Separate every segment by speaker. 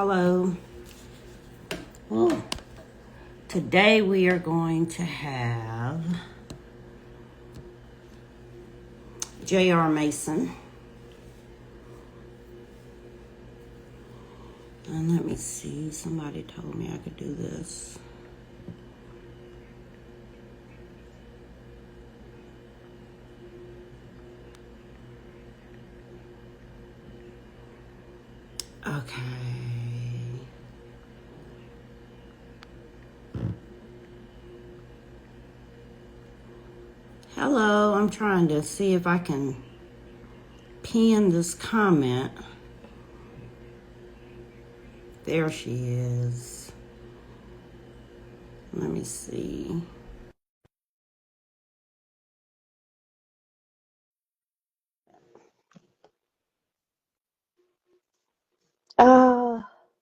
Speaker 1: Hello. Ooh. Today we are going to have J.R. Mason. And let me see, somebody told me I could do this. Okay. Hello, I'm trying to see if I can pin this comment. There she is. Let me see.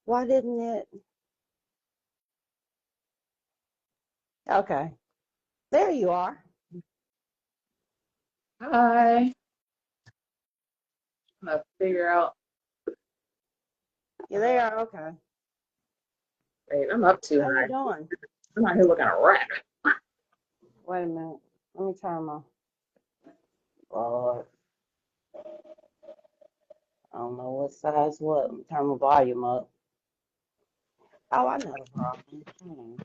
Speaker 1: Why didn't it? Okay, there you are.
Speaker 2: Hi. I'm gonna figure out.
Speaker 1: You're there, okay.
Speaker 2: Wait, I'm up too
Speaker 1: How you
Speaker 2: high.
Speaker 1: doing?
Speaker 2: I'm out here looking a wreck.
Speaker 1: Wait a minute. Let me turn my, Lord, I don't know what size what. Let me turn my volume up. Oh, I know the problem. Hold on.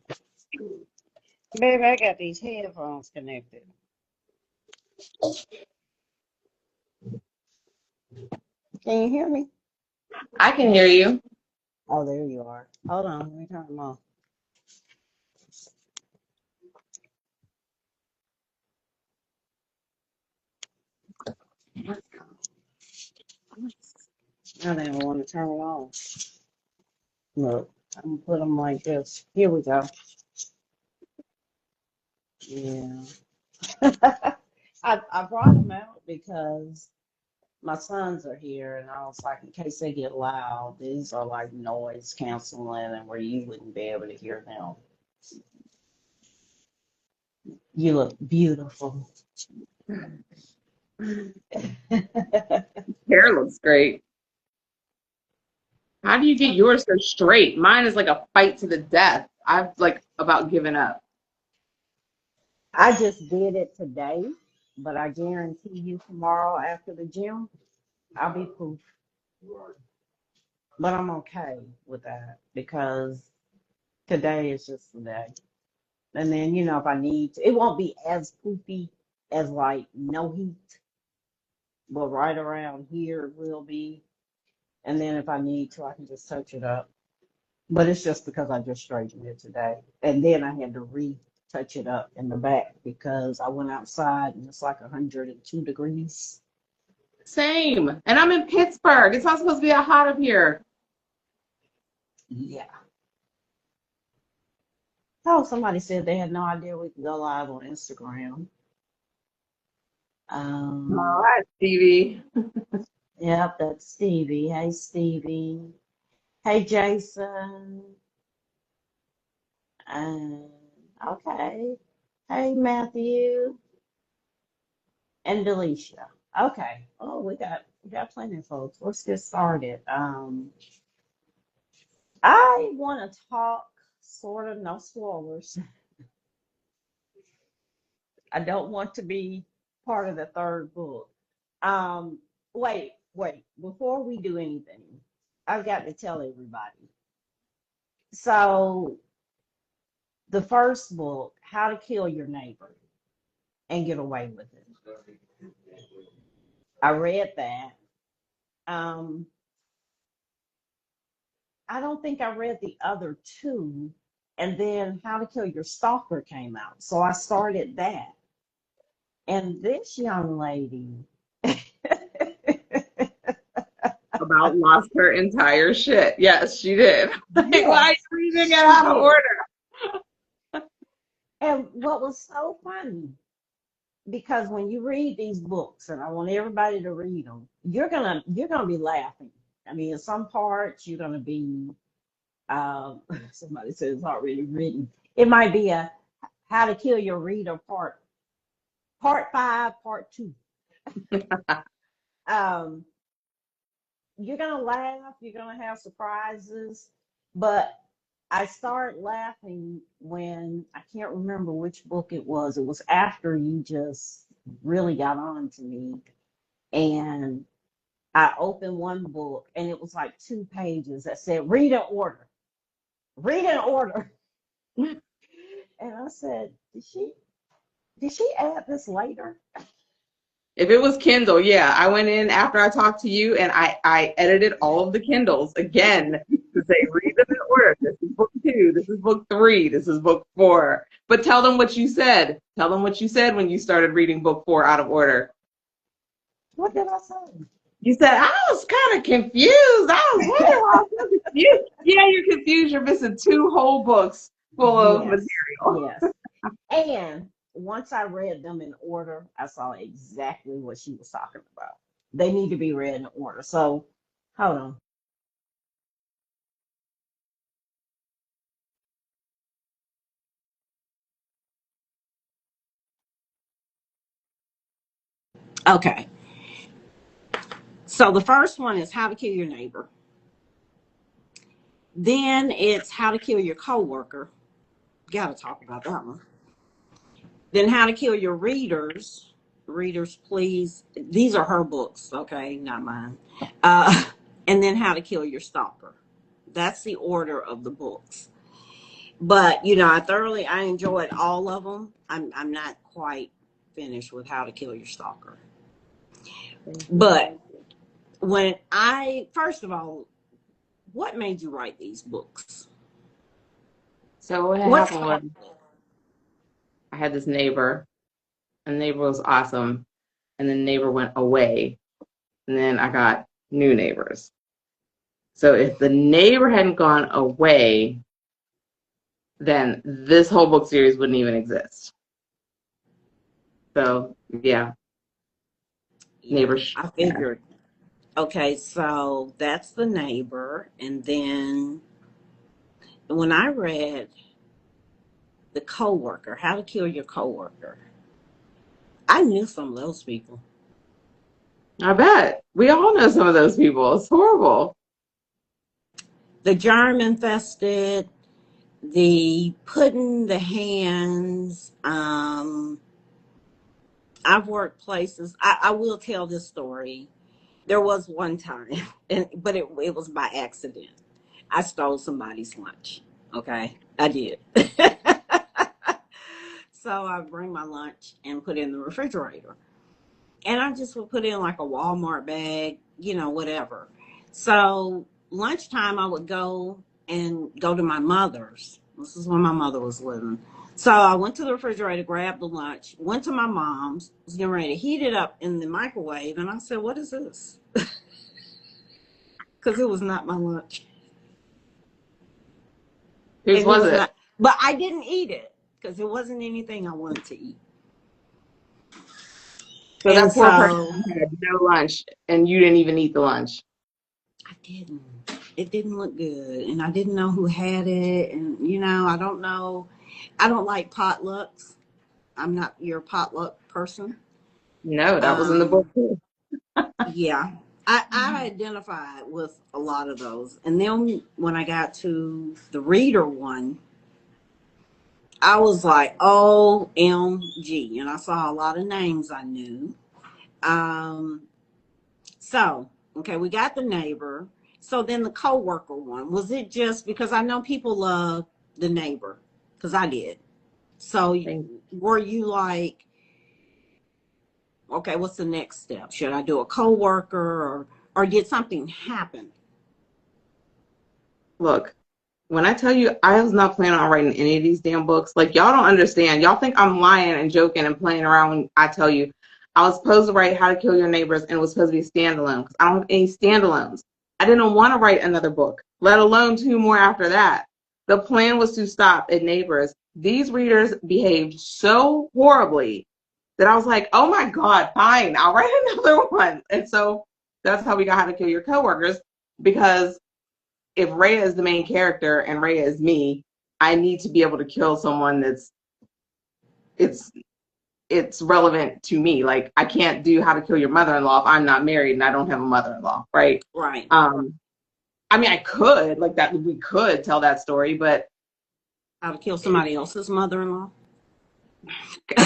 Speaker 1: Baby, I got these headphones connected. Can you hear me?
Speaker 2: I can hear you.
Speaker 1: Oh, there you are. Hold on, let me turn them off. Now they don't want to turn it on. Look, I'm gonna put them like this. Here we go. Yeah. I brought them out because my sons are here, and I was like, in case they get loud, these are like noise canceling and where you wouldn't be able to hear them. You look beautiful.
Speaker 2: Hair looks great. How do you get yours so straight? Mine is like a fight to the death. I've like about given up.
Speaker 1: I just did it today, but I guarantee you tomorrow after the gym, I'll be poof. But I'm okay with that because today is just the day. And then, if I need to, it won't be as poofy as like no heat, but right around here it will be. And then if I need to, I can just touch it up. But it's just because I just straightened it today. And then I had to retouch it up in the back because I went outside and it's like 102 degrees.
Speaker 2: Same. And I'm in Pittsburgh. It's not supposed to be that hot up here.
Speaker 1: Yeah. Oh, somebody said they had no idea we could go live on Instagram.
Speaker 2: Oh,
Speaker 1: Um,
Speaker 2: hi, Stevie.
Speaker 1: yep, that's Stevie. Hey, Stevie. Hey, Jason. Um, okay. Hey, Matthew and Delisha. Okay. Oh, we got plenty of folks. Let's get started. I want to talk sort of no spoilers. I don't want to be part of the third book. Um, wait. Before we do anything, I've got to tell everybody. So, the first book, How to Kill Your Neighbor and Get Away with It. I read that. Um, I don't think I read the other two. And then How to Kill Your Stalker came out. So I started that. And this young lady,
Speaker 2: About lost her entire shit. Yes, she did. Like, why are
Speaker 1: yes,
Speaker 2: you reading it
Speaker 1: she
Speaker 2: out of
Speaker 1: did.
Speaker 2: order?
Speaker 1: And what was so funny, because when you read these books, and I want everybody to read them, you're gonna be laughing. I mean, in some parts you're gonna be somebody says it's already written. It might be a How to Kill Your Reader part 5, part 2. Um, you're gonna laugh, you're gonna have surprises, but I started laughing when I can't remember which book it was. It was after you just really got on to me, and I opened one book and it was like 2 pages that said read in order. Read in order. And I said, did she add this later?
Speaker 2: If it was Kindle, yeah, I went in after I talked to you and I edited all of the Kindles again to say, read them in order. This is book 2, this is book 3, this is book 4. But tell them what you said. Tell them what you said when you started reading book 4 out of order.
Speaker 1: What did I say?
Speaker 2: You said, I was kind of confused. I was wondering why I was so confused. Yeah, you're confused. You're missing 2 whole books full of
Speaker 1: Yes,
Speaker 2: material.
Speaker 1: yes. And once I read them in order, I saw exactly what she was talking about. They need to be read in order. So, hold on. Okay. So the first one is How to Kill Your Neighbor. Then it's How to Kill Your Coworker. Got to talk about that one. Then How to Kill Your Readers. Readers, please. These are her books, okay, not mine. Uh, and then How to Kill Your Stalker. That's the order of the books. But I enjoyed all of them. I'm not quite finished with How to Kill Your Stalker. But when I first of all, what made you write these books?
Speaker 2: So what
Speaker 1: What
Speaker 2: happened was
Speaker 1: started it?
Speaker 2: I had this neighbor, and the neighbor was awesome, and the neighbor went away, and then I got new neighbors. So if the neighbor hadn't gone away, then this whole book series wouldn't even exist. So yeah,
Speaker 1: Yeah,
Speaker 2: neighbors.
Speaker 1: I
Speaker 2: Yeah.
Speaker 1: figured. Okay, so that's the neighbor, and then when I read the coworker, How to Kill Your Coworker, I knew some of those people.
Speaker 2: I bet we all know some of those people. It's horrible.
Speaker 1: The germ infested, the putting the hands. I've worked places. I will tell this story. There was one time, but it was by accident. I stole somebody's lunch. Okay, I did. So I bring my lunch and put it in the refrigerator. And I just would put it in like a Walmart bag, whatever. So lunchtime, I would go to my mother's. This is when my mother was living. So I went to the refrigerator, grabbed the lunch, went to my mom's, was getting ready to heat it up in the microwave. And I said, "What is this?" Because it was not my lunch.
Speaker 2: Whose
Speaker 1: And it
Speaker 2: was
Speaker 1: was
Speaker 2: it?
Speaker 1: not, but I didn't eat it because it wasn't anything I wanted to eat.
Speaker 2: So
Speaker 1: And
Speaker 2: that poor person
Speaker 1: so
Speaker 2: had no lunch, and you didn't even eat the lunch.
Speaker 1: I didn't. It didn't look good. And I didn't know who had it. And, I don't know. I don't like potlucks. I'm not your potluck person.
Speaker 2: No, that was in the book
Speaker 1: Um,
Speaker 2: too.
Speaker 1: yeah. I identified with a lot of those. And then when I got to the reader one, I was like, OMG. And I saw a lot of names I knew. Um, So, okay, we got the neighbor. So then the coworker one, was it just because I know people love the neighbor? Because I did. So
Speaker 2: Thank
Speaker 1: were you like, okay, what's the next step? Should I do a coworker or did something happen?
Speaker 2: Look, when I tell you I was not planning on writing any of these damn books, like y'all don't understand. Y'all think I'm lying and joking and playing around when I tell you I was supposed to write How to Kill Your Neighbors and it was supposed to be a standalone because I don't have any standalones. I didn't want to write another book, let alone 2 more after that. The plan was to stop at Neighbors. These readers behaved so horribly that I was like, oh my God, fine, I'll write another one. And so that's how we got How to Kill Your Coworkers, because if Rhea is the main character and Rhea is me, I need to be able to kill someone it's it's relevant to me. Like, I can't do How to Kill Your Mother-in-Law if I'm not married and I don't have a mother-in-law, right?
Speaker 1: Right.
Speaker 2: I mean, I could, like, that we could tell that story, but
Speaker 1: How to kill somebody else's mother-in-law.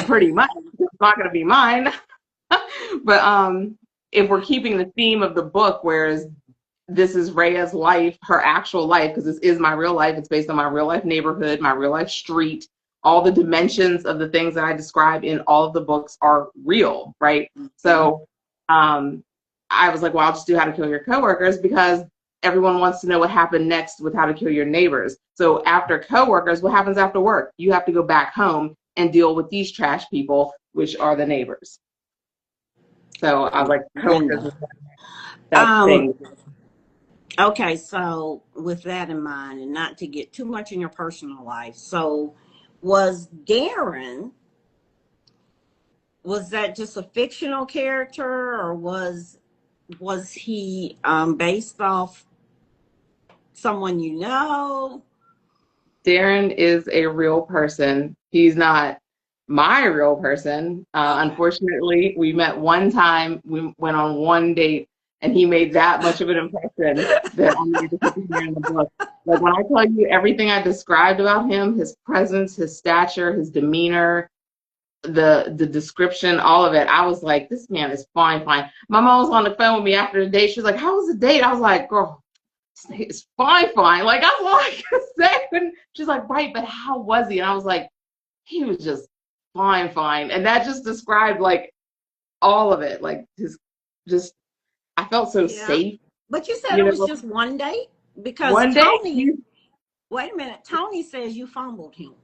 Speaker 2: pretty much it's not going to be mine. But if we're keeping the theme of the book, whereas this is Rhea's life, her actual life, because this is my real life. It's based on my real life neighborhood, my real life street. All the dimensions of the things that I describe in all of the books are real, right?
Speaker 1: Mm-hmm.
Speaker 2: So I was like, well, I'll just do How to Kill Your Coworkers, because everyone wants to know what happened next with How to Kill Your Neighbors. So after Coworkers, what happens after work? You have to go back home and deal with these trash people, which are the neighbors. So I was like, Coworkers is that thing.
Speaker 1: Okay, so with that in mind, and not to get too much in your personal life, so was Darren, was that just a fictional character, or was he based off someone you know?
Speaker 2: Darren is a real person. He's not my real person.
Speaker 1: Okay.
Speaker 2: Unfortunately, we met one time. We went on one date, and he made that much of an impression that I needed to put him here in the book. Like, when I tell you everything I described about him, his presence, his stature, his demeanor, the description, all of it, I was like, this man is fine. My mom was on the phone with me after the date. She was like, how was the date? I was like, girl, it's fine. Like, I'm like, and she's like, right, but how was he? And I was like, he was just fine. And that just described like all of it. Like, I felt so safe.
Speaker 1: But you said it was just one date? Because
Speaker 2: one
Speaker 1: Tony, wait a minute, Tony says you fumbled him.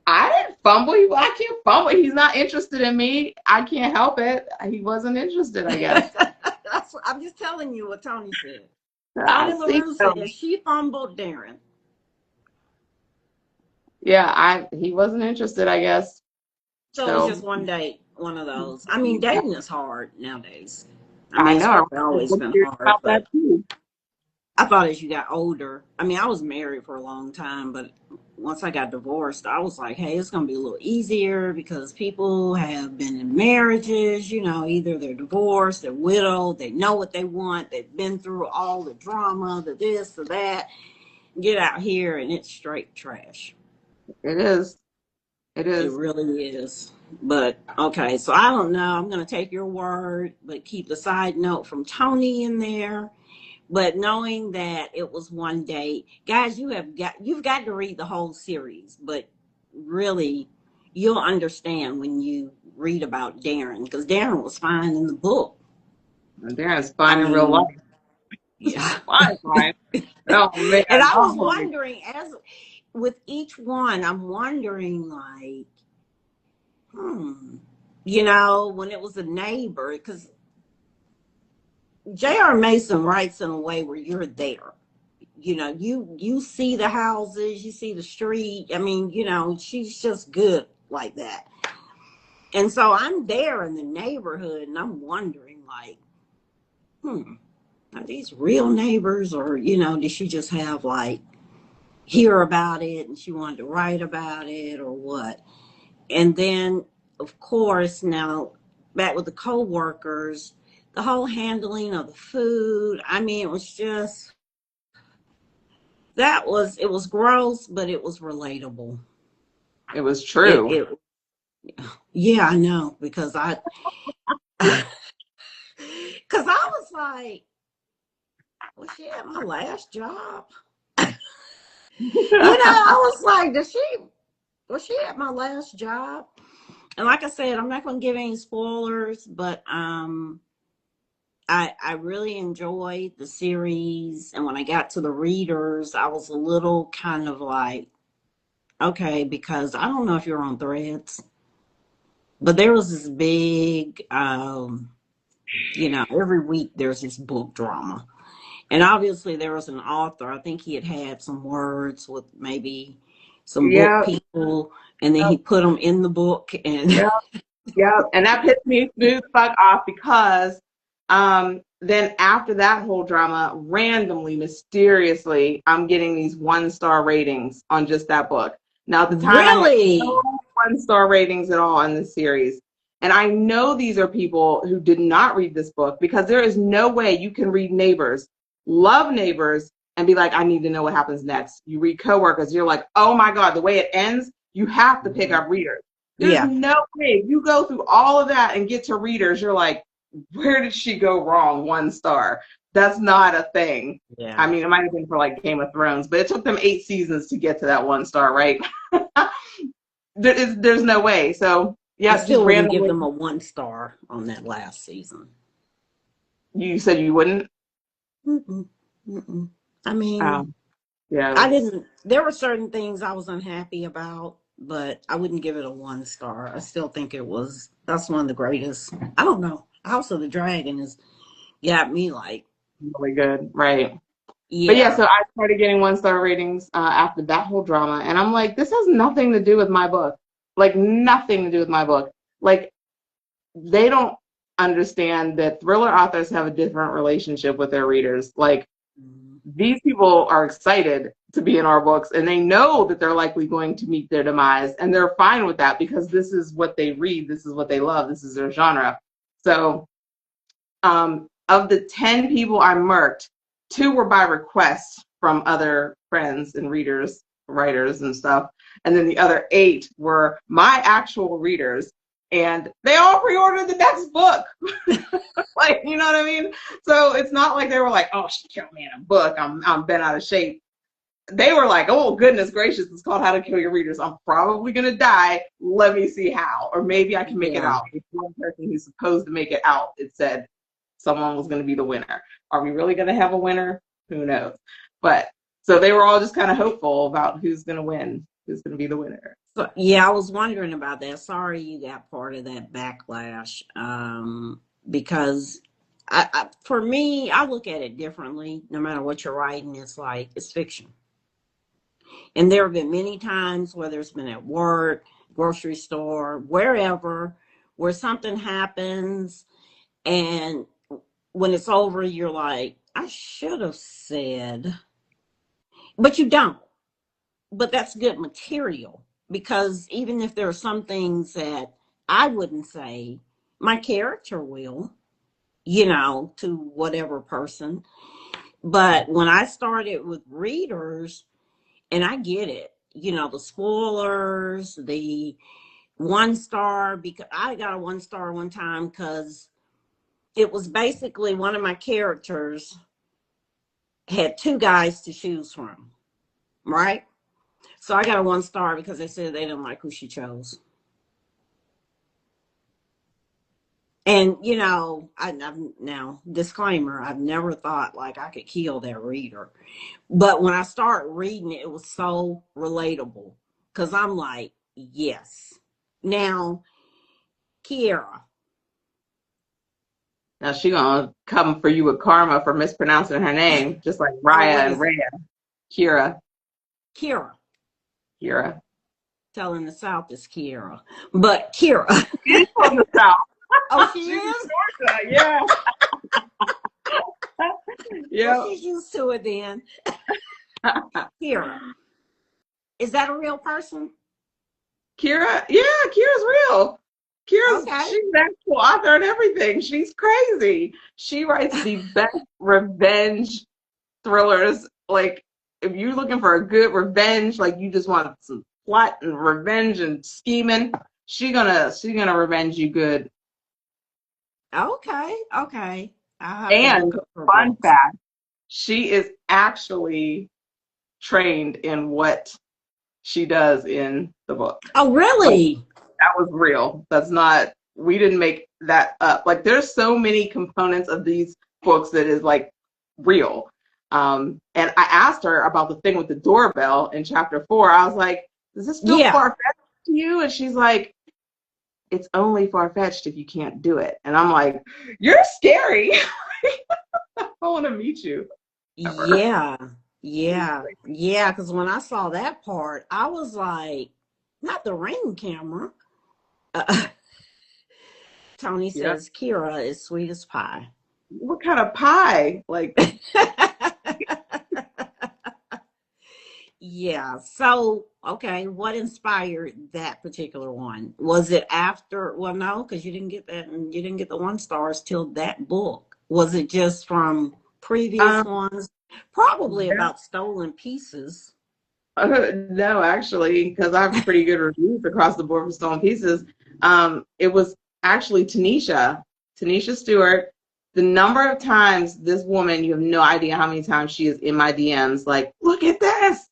Speaker 2: I didn't fumble. I can't fumble. He's not interested in me. I can't help it. He wasn't interested, I guess.
Speaker 1: I'm just telling you what Tony said. Tony LaRue said she fumbled Darren.
Speaker 2: Yeah, he wasn't interested, I guess.
Speaker 1: So it was just one date, one of those. I mean, dating is hard nowadays. I mean,
Speaker 2: know.
Speaker 1: It's always been hard. But I thought as you got older, I mean, I was married for a long time, but once I got divorced, I was like, hey, it's going to be a little easier because people have been in marriages, either they're divorced, they're widowed, they know what they want, they've been through all the drama, the this, the that. Get out here and it's straight trash.
Speaker 2: It is. It
Speaker 1: really is. But okay, so I don't know. I'm going to take your word, but keep the side note from Tony in there. But knowing that it was one date, guys, you've got to read the whole series. But really, you'll understand when you read about Darren, because Darren was fine in the book.
Speaker 2: Darren's fine in real life.
Speaker 1: Yeah,
Speaker 2: fine. Oh man!
Speaker 1: And I was wondering, as with each one, I'm wondering, like, when it was a neighbor, because J.R. Mason writes in a way where you're there. You see the houses, you see the street. I mean, she's just good like that. And so I'm there in the neighborhood, and I'm wondering, like, are these real neighbors, or, did she just have, like, hear about it and she wanted to write about it, or what? And then, of course, now back with the co-workers, the whole handling of the food. I mean, it was just, it was gross, but it was relatable.
Speaker 2: It was true.
Speaker 1: Yeah, I know, because I was like, was she at my last job? I was like, was she at my last job? And like I said, I'm not going to give any spoilers, but I really enjoyed the series. And when I got to the readers, I was a little kind of like, okay, because I don't know if you're on Threads, but there was this big, every week there's this book drama. And obviously there was an author. I think he had some words with maybe some book people, and then he put them in the book. And
Speaker 2: and that pissed me smooth fuck off, because then after that whole drama, randomly, mysteriously, I'm getting these 1-star ratings on just that book. Now, at the time,
Speaker 1: really?
Speaker 2: no 1-star ratings at all in the series. And I know these are people who did not read this book, because there is no way you can read Neighbors, love Neighbors, and be like, I need to know what happens next. You read CoWorkers, you're like, oh my God, the way it ends, you have to pick up Readers. There's
Speaker 1: Yeah.
Speaker 2: no way. If you go through all of that and get to Readers, you're like, where did she go wrong? 1 star. That's not a thing.
Speaker 1: Yeah.
Speaker 2: I mean, it might have been for like Game of Thrones, but it took them 8 seasons to get to that 1 star, right? There's no way. So yeah,
Speaker 1: I still
Speaker 2: just
Speaker 1: wouldn't give
Speaker 2: randomly.
Speaker 1: them a 1 star on that last season.
Speaker 2: You said you wouldn't?
Speaker 1: Mm-mm. Mm-mm. I mean,
Speaker 2: Yeah.
Speaker 1: there were certain things I was unhappy about, but I wouldn't give it a 1 star. I still think that's one of the greatest. I don't know. House of the Dragon has got me like,
Speaker 2: Really good, right? But yeah,
Speaker 1: yeah.
Speaker 2: so I started getting 1 star ratings after that whole drama, and I'm like, this has nothing to do with my book. Like, nothing to do with my book. Like, they don't understand that thriller authors have a different relationship with their readers. Like, these people are excited to be in our books, and they know that they're likely going to meet their demise, and they're fine with that because this is what they read, this is what they love, this is their genre. So of the 10 people I murked, 2 were by request from other friends and readers, writers and stuff, and then the other 8 were my actual readers, and they all pre-ordered the next book. Like, you know what I mean? So it's not like they were like, oh, she killed me in a book, I'm bent out of shape. They were like, oh, goodness gracious, it's called How to Kill Your Readers. I'm probably going to die. Let me see how. Or maybe I can make it out. If one person who's supposed to make it out, it said someone was going to be the winner. Are we really going to have a winner? Who knows? But so they were all just kind of hopeful about who's going to win, who's going to be the winner.
Speaker 1: So, yeah, I was wondering about that. Sorry you got part of that backlash, because for me, I look at it differently. No matter what you're writing, it's like it's fiction. And there have been many times, whether it's been at work, grocery store, wherever, where something happens, and when it's over, you're like, I should have said, but you don't. But that's good material, because even if there are some things that I wouldn't say, my character will, to whatever person. But when I started with Readers, and I get it, the spoilers, the 1 star, because I got a 1 star one time because it was basically one of my characters had 2 guys to choose from, right? So I got a 1 star because they said they didn't like who she chose. And, I've now, disclaimer, I've never thought like I could kill that reader. But when I started reading it, it was so relatable because I'm like, yes. Now, Kiera.
Speaker 2: Now she's going to come for you with karma for mispronouncing her name, just like Raya and Rhea. Kira.
Speaker 1: Telling the South is Kiera. But Kira.
Speaker 2: She's from the South.
Speaker 1: Oh, she is?
Speaker 2: Georgia, yeah. Yeah.
Speaker 1: Well, she's used to it then. Kira. Is that a real person?
Speaker 2: Kira? Yeah, Kira's real. She's an actual author and everything. She's crazy. She writes the best revenge thrillers. Like, if you're looking for a good revenge, like you just want some plot and revenge and scheming, she's gonna revenge you good.
Speaker 1: Okay.
Speaker 2: And fun fact, she is actually trained in what she does in the book.
Speaker 1: Oh, really?
Speaker 2: Like, that was real. We didn't make that up. Like, there's so many components of these books that is like real. And I asked her about the thing with the doorbell in chapter 4. I was like, does this feel far-fetched to you? And she's like, it's only far-fetched if you can't do it. And I'm like, you're scary. I want to meet you.
Speaker 1: Yeah. Because when I saw that part, I was like, not the Ring camera. Tony says Kira is sweet as pie.
Speaker 2: What kind of pie? Like,
Speaker 1: Yeah. So, okay, what inspired that particular one? Was it after? Well, no, because you didn't get that, and you didn't get the 1 stars till that book. Was it just from previous
Speaker 2: Um,
Speaker 1: ones? Probably about stolen pieces.
Speaker 2: no, actually, because I have pretty good reviews across the board for Stolen Pieces. It was actually Tanisha Stewart. The number of times this woman, you have no idea how many times she is in my DMs, like, look at this.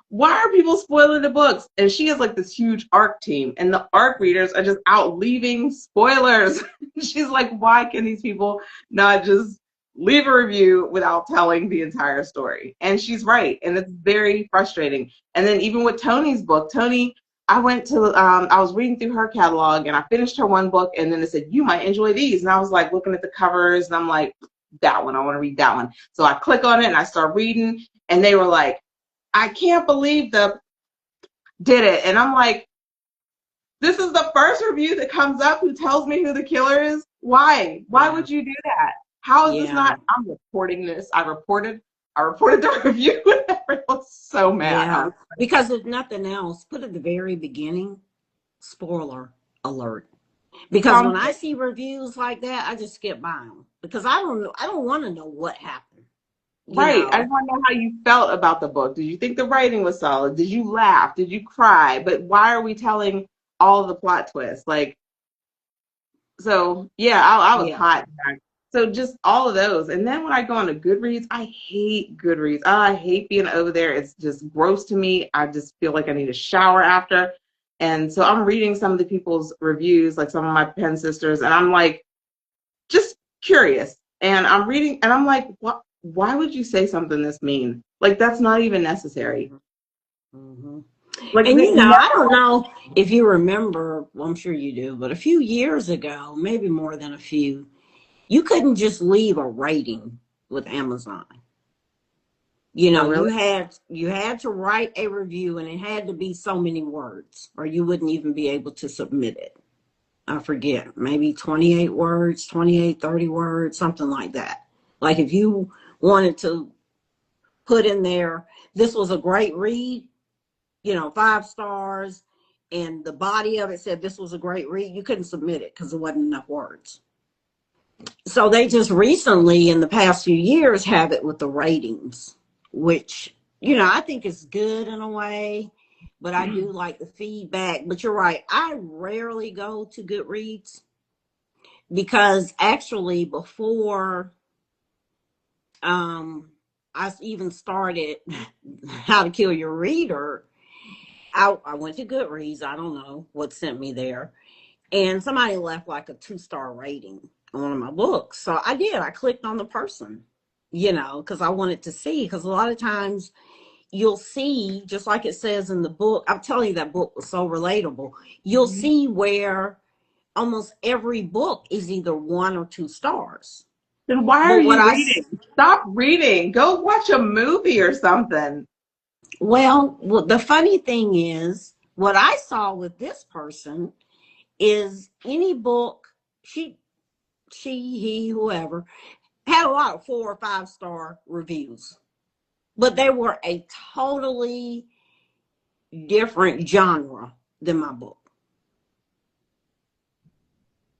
Speaker 2: Why are people spoiling the books? And she has like this huge ARC team, and the ARC readers are just out leaving spoilers. She's like, why can these people not just leave a review without telling the entire story? And she's right, and it's very frustrating. And then even with Tony's book, Tony, I was reading through her catalog, and I finished her one book, and then it said, you might enjoy these. And I was like looking at the covers, and I'm like, that one, I want to read that one. So I click on it, and I start reading, and they were like, I can't believe the did it. And I'm like, this is the first review that comes up who tells me who the killer is. Why? Why
Speaker 1: Yeah.
Speaker 2: would you do that? How is this
Speaker 1: Yeah.
Speaker 2: not? I'm reporting this. I reported the review. I was so mad. I
Speaker 1: Yeah.
Speaker 2: was
Speaker 1: Because if nothing else, put at the very beginning, spoiler alert. Because when I
Speaker 2: something.
Speaker 1: see reviews like that, I just skip by them because I don't know. I don't want to know what happened. You
Speaker 2: Right. I
Speaker 1: know.
Speaker 2: just want to know how you felt about the book. Did you think the writing was solid? Did you laugh? Did you cry? But why are we telling all the plot twists? Like, so yeah, I was
Speaker 1: Yeah.
Speaker 2: hot. So just all of those. And then when I go on to Goodreads, I hate Goodreads. I hate being over there. It's just gross to me. I just feel like I need a shower after. And so I'm reading some of the people's reviews, like some of my pen sisters, and I'm like, just curious. And I'm reading, and I'm like, what? Why would you say something this mean? Like, that's not even necessary.
Speaker 1: Hmm.
Speaker 2: Like,
Speaker 1: And
Speaker 2: they
Speaker 1: I
Speaker 2: never.
Speaker 1: don't know if you remember, well, I'm sure you do, but a few years ago, maybe more than a few, you couldn't just leave a rating with Amazon. You
Speaker 2: Oh,
Speaker 1: know,
Speaker 2: really?
Speaker 1: you had to write a review and it had to be so many words or you wouldn't even be able to submit it. I forget, maybe 28 words, 28, 30 words, something like that. Like if you wanted to put in there, this was a great read, 5 stars, and the body of it said this was a great read, you couldn't submit it because there wasn't enough words. So they just recently, in the past few years, have it with the ratings, which, I think is good in a way, but I do like the feedback. But you're right, I rarely go to Goodreads because actually before I even started How to Kill Your Reader, I went to Goodreads. I don't know what sent me there. And somebody left like a 2-star rating on one of my books. So I did. I clicked on the person, because I wanted to see. Because a lot of times you'll see, just like it says in the book, I'm telling you, that book was so relatable. You'll see where almost every book is either 1 or 2 stars.
Speaker 2: Then why are
Speaker 1: But what
Speaker 2: you
Speaker 1: I,
Speaker 2: reading? Stop reading. Go watch a movie or something.
Speaker 1: well, the funny thing is, what I saw with this person is any book, he, whoever, had a lot of 4 or 5 star reviews, but they were a totally different genre than my book.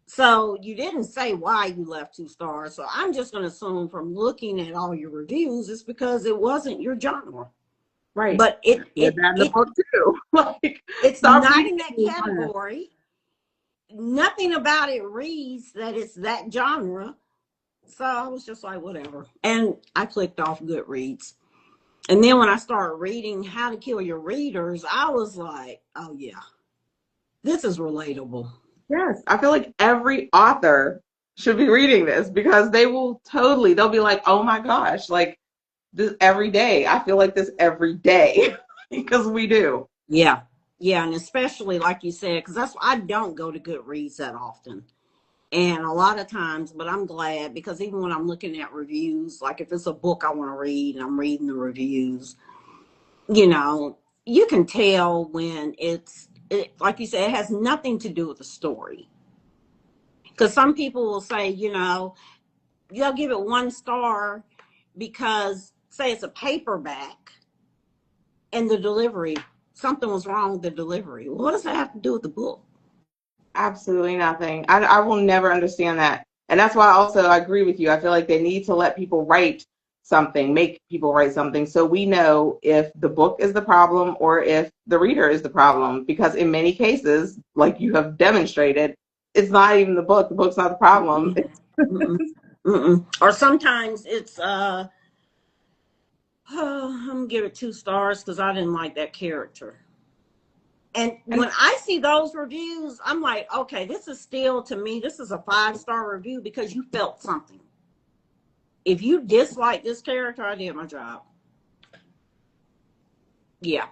Speaker 1: So you didn't say why you left 2 stars. So I'm just going to assume from looking at all your reviews, it's because it wasn't your genre.
Speaker 2: Right.
Speaker 1: But it
Speaker 2: Said
Speaker 1: it
Speaker 2: that in the
Speaker 1: it
Speaker 2: book too. Like,
Speaker 1: it's
Speaker 2: stop
Speaker 1: not
Speaker 2: reading.
Speaker 1: in that category. Nothing about it reads that it's that genre. So I was just like, whatever. And I clicked off Goodreads. And then when I started reading How to Kill Your Readers, I was like, oh, yeah, this is relatable.
Speaker 2: Yes, I feel like every author should be reading this because they'll be like, oh my gosh, like this every day. I feel like this every day because we do.
Speaker 1: Yeah. Yeah. And especially, like you said, because I don't go to Goodreads that often. And a lot of times, but I'm glad because even when I'm looking at reviews, like if it's a book I want to read and I'm reading the reviews, you know, you can tell when like you said, it has nothing to do with the story. Because some people will say, you'll give it 1 star because, say, it's a paperback, And the delivery, something was wrong with the delivery. What does that have to do with the book?
Speaker 2: Absolutely nothing. I will never understand that. And that's why also I agree with you. I feel like they need to let people write something, make people write something so we know if the book is the problem or if the reader is the problem. Because in many cases, like you have demonstrated, it's not even the book. The book's not the problem.
Speaker 1: Mm-mm, mm-mm, mm-mm. Or sometimes it's I'm gonna give it 2 stars because I didn't like that character. And
Speaker 2: And
Speaker 1: when I see those reviews, I'm like, okay, this is still, to me, this is a 5-star review because you felt something. If you dislike this character, I did my job. Yeah.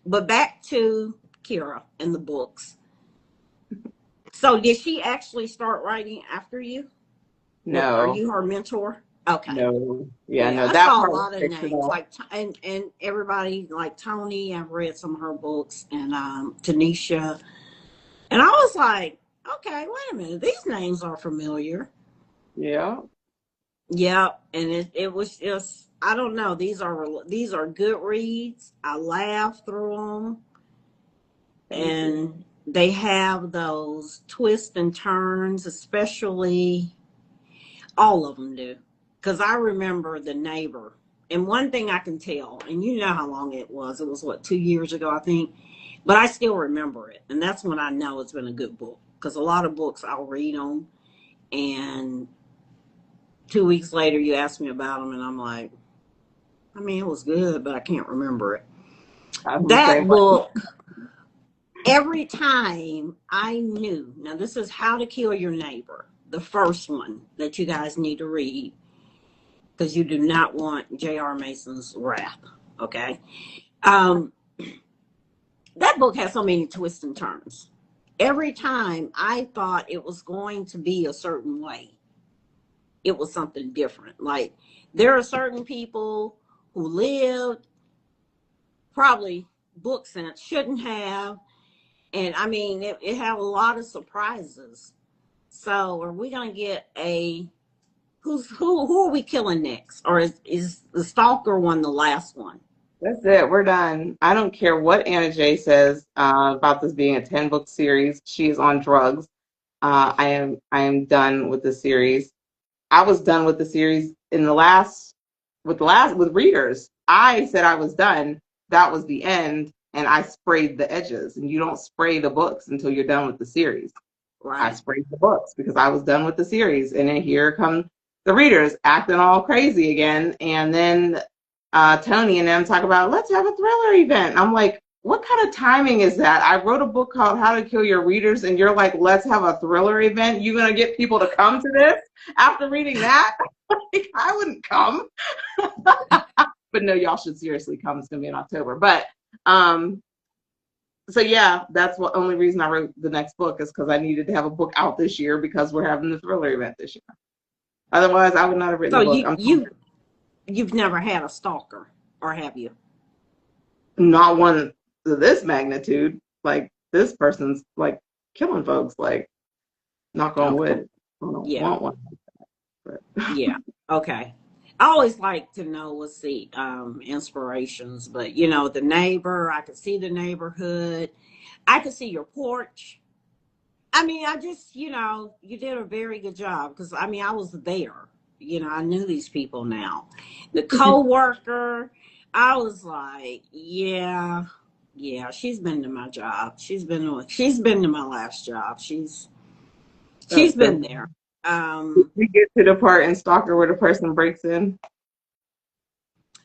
Speaker 1: But back to Kira and the books. So did she actually start writing after you? Are
Speaker 2: no,
Speaker 1: you her mentor? Okay.
Speaker 2: no, yeah,
Speaker 1: Yeah,
Speaker 2: no,
Speaker 1: I
Speaker 2: that
Speaker 1: saw a
Speaker 2: part was
Speaker 1: lot of names
Speaker 2: fictional.
Speaker 1: like and everybody like Tony. I've read some of her books and Tanisha, and I was like, okay, wait a minute, these names are familiar.
Speaker 2: Yeah.
Speaker 1: Yeah, and it was just, I don't know. These are good reads. I laughed through them,
Speaker 2: Thank you.
Speaker 1: and they have those twists and turns, especially all of them do. Because I remember the neighbor, and one thing I can tell, and you know how long it was. It was what, 2 years ago, I think, but I still remember it, and that's when I know it's been a good book. Because a lot of books I'll read them, and 2 weeks later you ask me about them, and I'm like, I mean, it was good, but I can't remember it.
Speaker 2: I was the same
Speaker 1: That
Speaker 2: way.
Speaker 1: book, every time I knew, now this is How to Kill Your Neighbor, the first one that you guys need to read because you do not want J.R. Mason's wrath. Okay. Um, that book has so many twists and turns. Every time I thought it was going to be a certain way, it was something different. Like, there are certain people who lived probably book sense shouldn't have. And I mean, it had a lot of surprises. So are we gonna get a who are we killing next? Or is the Stalker one the last one?
Speaker 2: That's it. We're done. I don't care what Anna J says about this being a 10-book series. She is on drugs. I am done with the series. I was done with the series in with readers. I said I was done. That was the end, and I sprayed the edges. And you don't spray the books until you're done with the series. I
Speaker 1: Right.
Speaker 2: sprayed the books because I was done with the series. And then here come the readers acting all crazy again. And then Tony and them talk about, let's have a thriller event. I'm like, what kind of timing is that? I wrote a book called How to Kill Your Readers, and you're like, let's have a thriller event. You gonna get people to come to this after reading that? Like, I wouldn't come. But no, y'all should seriously come. It's gonna be in October. But so yeah, that's the only reason I wrote the next book is because I needed to have a book out this year because we're having the thriller event this year. Otherwise, I would not have written
Speaker 1: So
Speaker 2: the book.
Speaker 1: you've never had a stalker, or have you?
Speaker 2: Not one to this magnitude. Like this person's like killing folks. Like knock on
Speaker 1: Okay.
Speaker 2: wood. I don't
Speaker 1: Yeah.
Speaker 2: want one. But
Speaker 1: Yeah. Okay. I always like to know what's the inspirations, but the neighbor, I could see the neighborhood. I could see your porch. I mean, I just, you did a very good job because I mean, I was there. I knew these people now. The co-worker, I was like, yeah, yeah, she's been to my job. She's been to my last job. She's
Speaker 2: that's so
Speaker 1: been there. Um,
Speaker 2: we get to the part in Stalker where the person breaks in.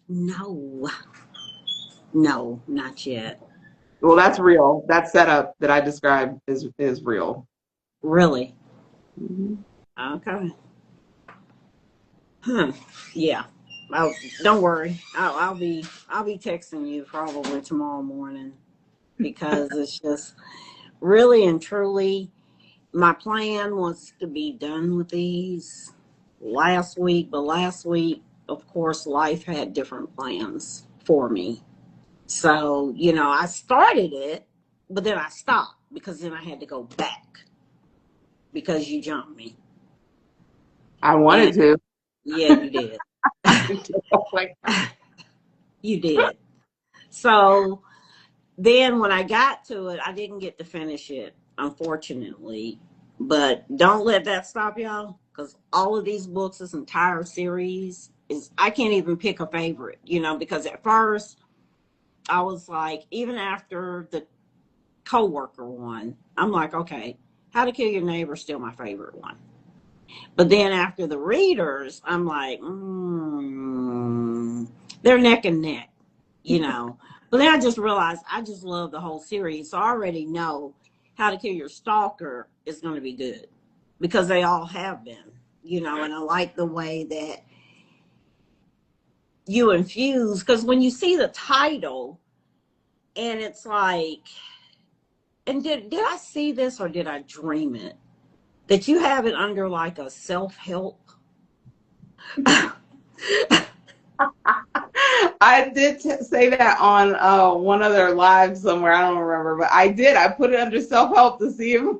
Speaker 1: no, no, not yet.
Speaker 2: Well, that's real. That setup that I described is real.
Speaker 1: Really?
Speaker 2: Mhm.
Speaker 1: Okay. Huh. Yeah. I'll, don't worry. I'll be texting you probably tomorrow morning because it's just really and truly my plan was to be done with these last week, but last week, of course, life had different plans for me. So, I started it, but then I stopped because then I had to go back because you jumped me.
Speaker 2: I
Speaker 1: And
Speaker 2: wanted to.
Speaker 1: yeah, you did.
Speaker 2: Like
Speaker 1: You did. So then when I got to it, I didn't get to finish it, unfortunately. But don't let that stop y'all, because all of these books, this entire series, is I can't even pick a favorite, because at first I was like, even after the CoWorker one, I'm like, okay, How to Kill Your Neighbor is still my favorite one. But then after the readers, I'm like, they're neck and neck. But then I just realized I just love the whole series. So I already know How to Kill Your Stalker is going to be good because they all have been, and I like the way that you infuse, because when you see the title and it's like, and did I see this or did I dream it? That you have it under like a self-help.
Speaker 2: I did say that on one other live somewhere. I don't remember, but I did. I put it under self-help to see if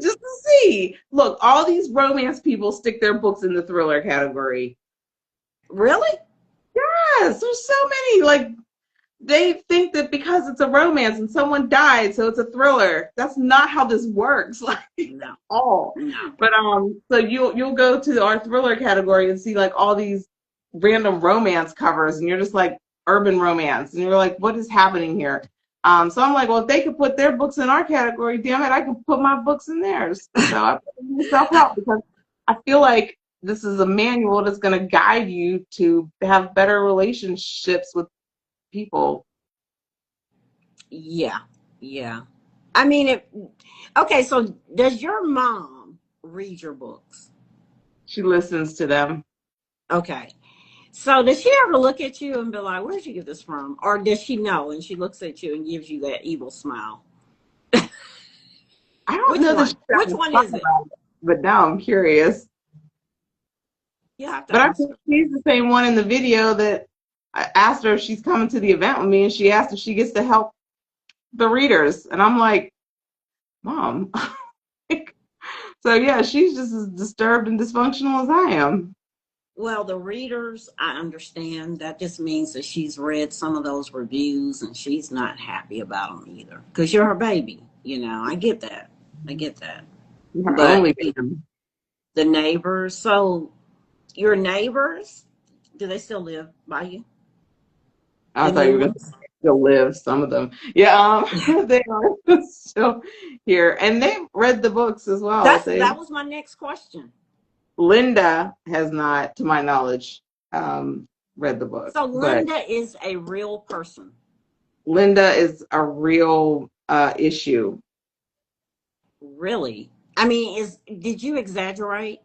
Speaker 2: just to see. Look, all these romance people stick their books in the thriller category.
Speaker 1: Really?
Speaker 2: Yes, there's so many. Like, they think that because it's a romance and someone died, so it's a thriller. That's not how this works. Like,
Speaker 1: No.
Speaker 2: all.
Speaker 1: No.
Speaker 2: But so you'll go to our thriller category and see like all these random romance covers, and you're just like urban romance, and you're like, what is happening here? So I'm like, well, if they could put their books in our category, damn it, I could put my books in theirs. So I put it in self-help because I feel like this is a manual that's going to guide you to have better relationships with people.
Speaker 1: Yeah. Yeah. I mean, okay, so does your mom read your books?
Speaker 2: She listens to them.
Speaker 1: Okay. So does she ever look at you and be like, where'd you get this from? Or does she know and she looks at you and gives you that evil smile?
Speaker 2: I don't
Speaker 1: Which
Speaker 2: know that
Speaker 1: one?
Speaker 2: she's
Speaker 1: Which
Speaker 2: gotten
Speaker 1: one
Speaker 2: fun
Speaker 1: is it?
Speaker 2: about it, but now I'm curious.
Speaker 1: You have to
Speaker 2: But I
Speaker 1: ask
Speaker 2: think
Speaker 1: her.
Speaker 2: she's the same one in the video that I asked her if she's coming to the event with me, and she asked if she gets to help the readers. And I'm like, Mom. So yeah, she's just as disturbed and dysfunctional as I am.
Speaker 1: Well, the readers, I understand. That just means that she's read some of those reviews and she's not happy about them either. Because you're her baby. I get that. I get that.
Speaker 2: Her
Speaker 1: But
Speaker 2: only fan.
Speaker 1: the neighbors, so your neighbors, do they still live by you?
Speaker 2: I
Speaker 1: The
Speaker 2: thought you
Speaker 1: new
Speaker 2: were going to
Speaker 1: ones?
Speaker 2: still live, some of them. Yeah, they are still here. And they've read the books as well.
Speaker 1: That was my next question.
Speaker 2: Linda has not, to my knowledge, read the book,
Speaker 1: So
Speaker 2: but
Speaker 1: Linda is a real person.
Speaker 2: Linda is a real issue.
Speaker 1: Really? I mean, did you exaggerate?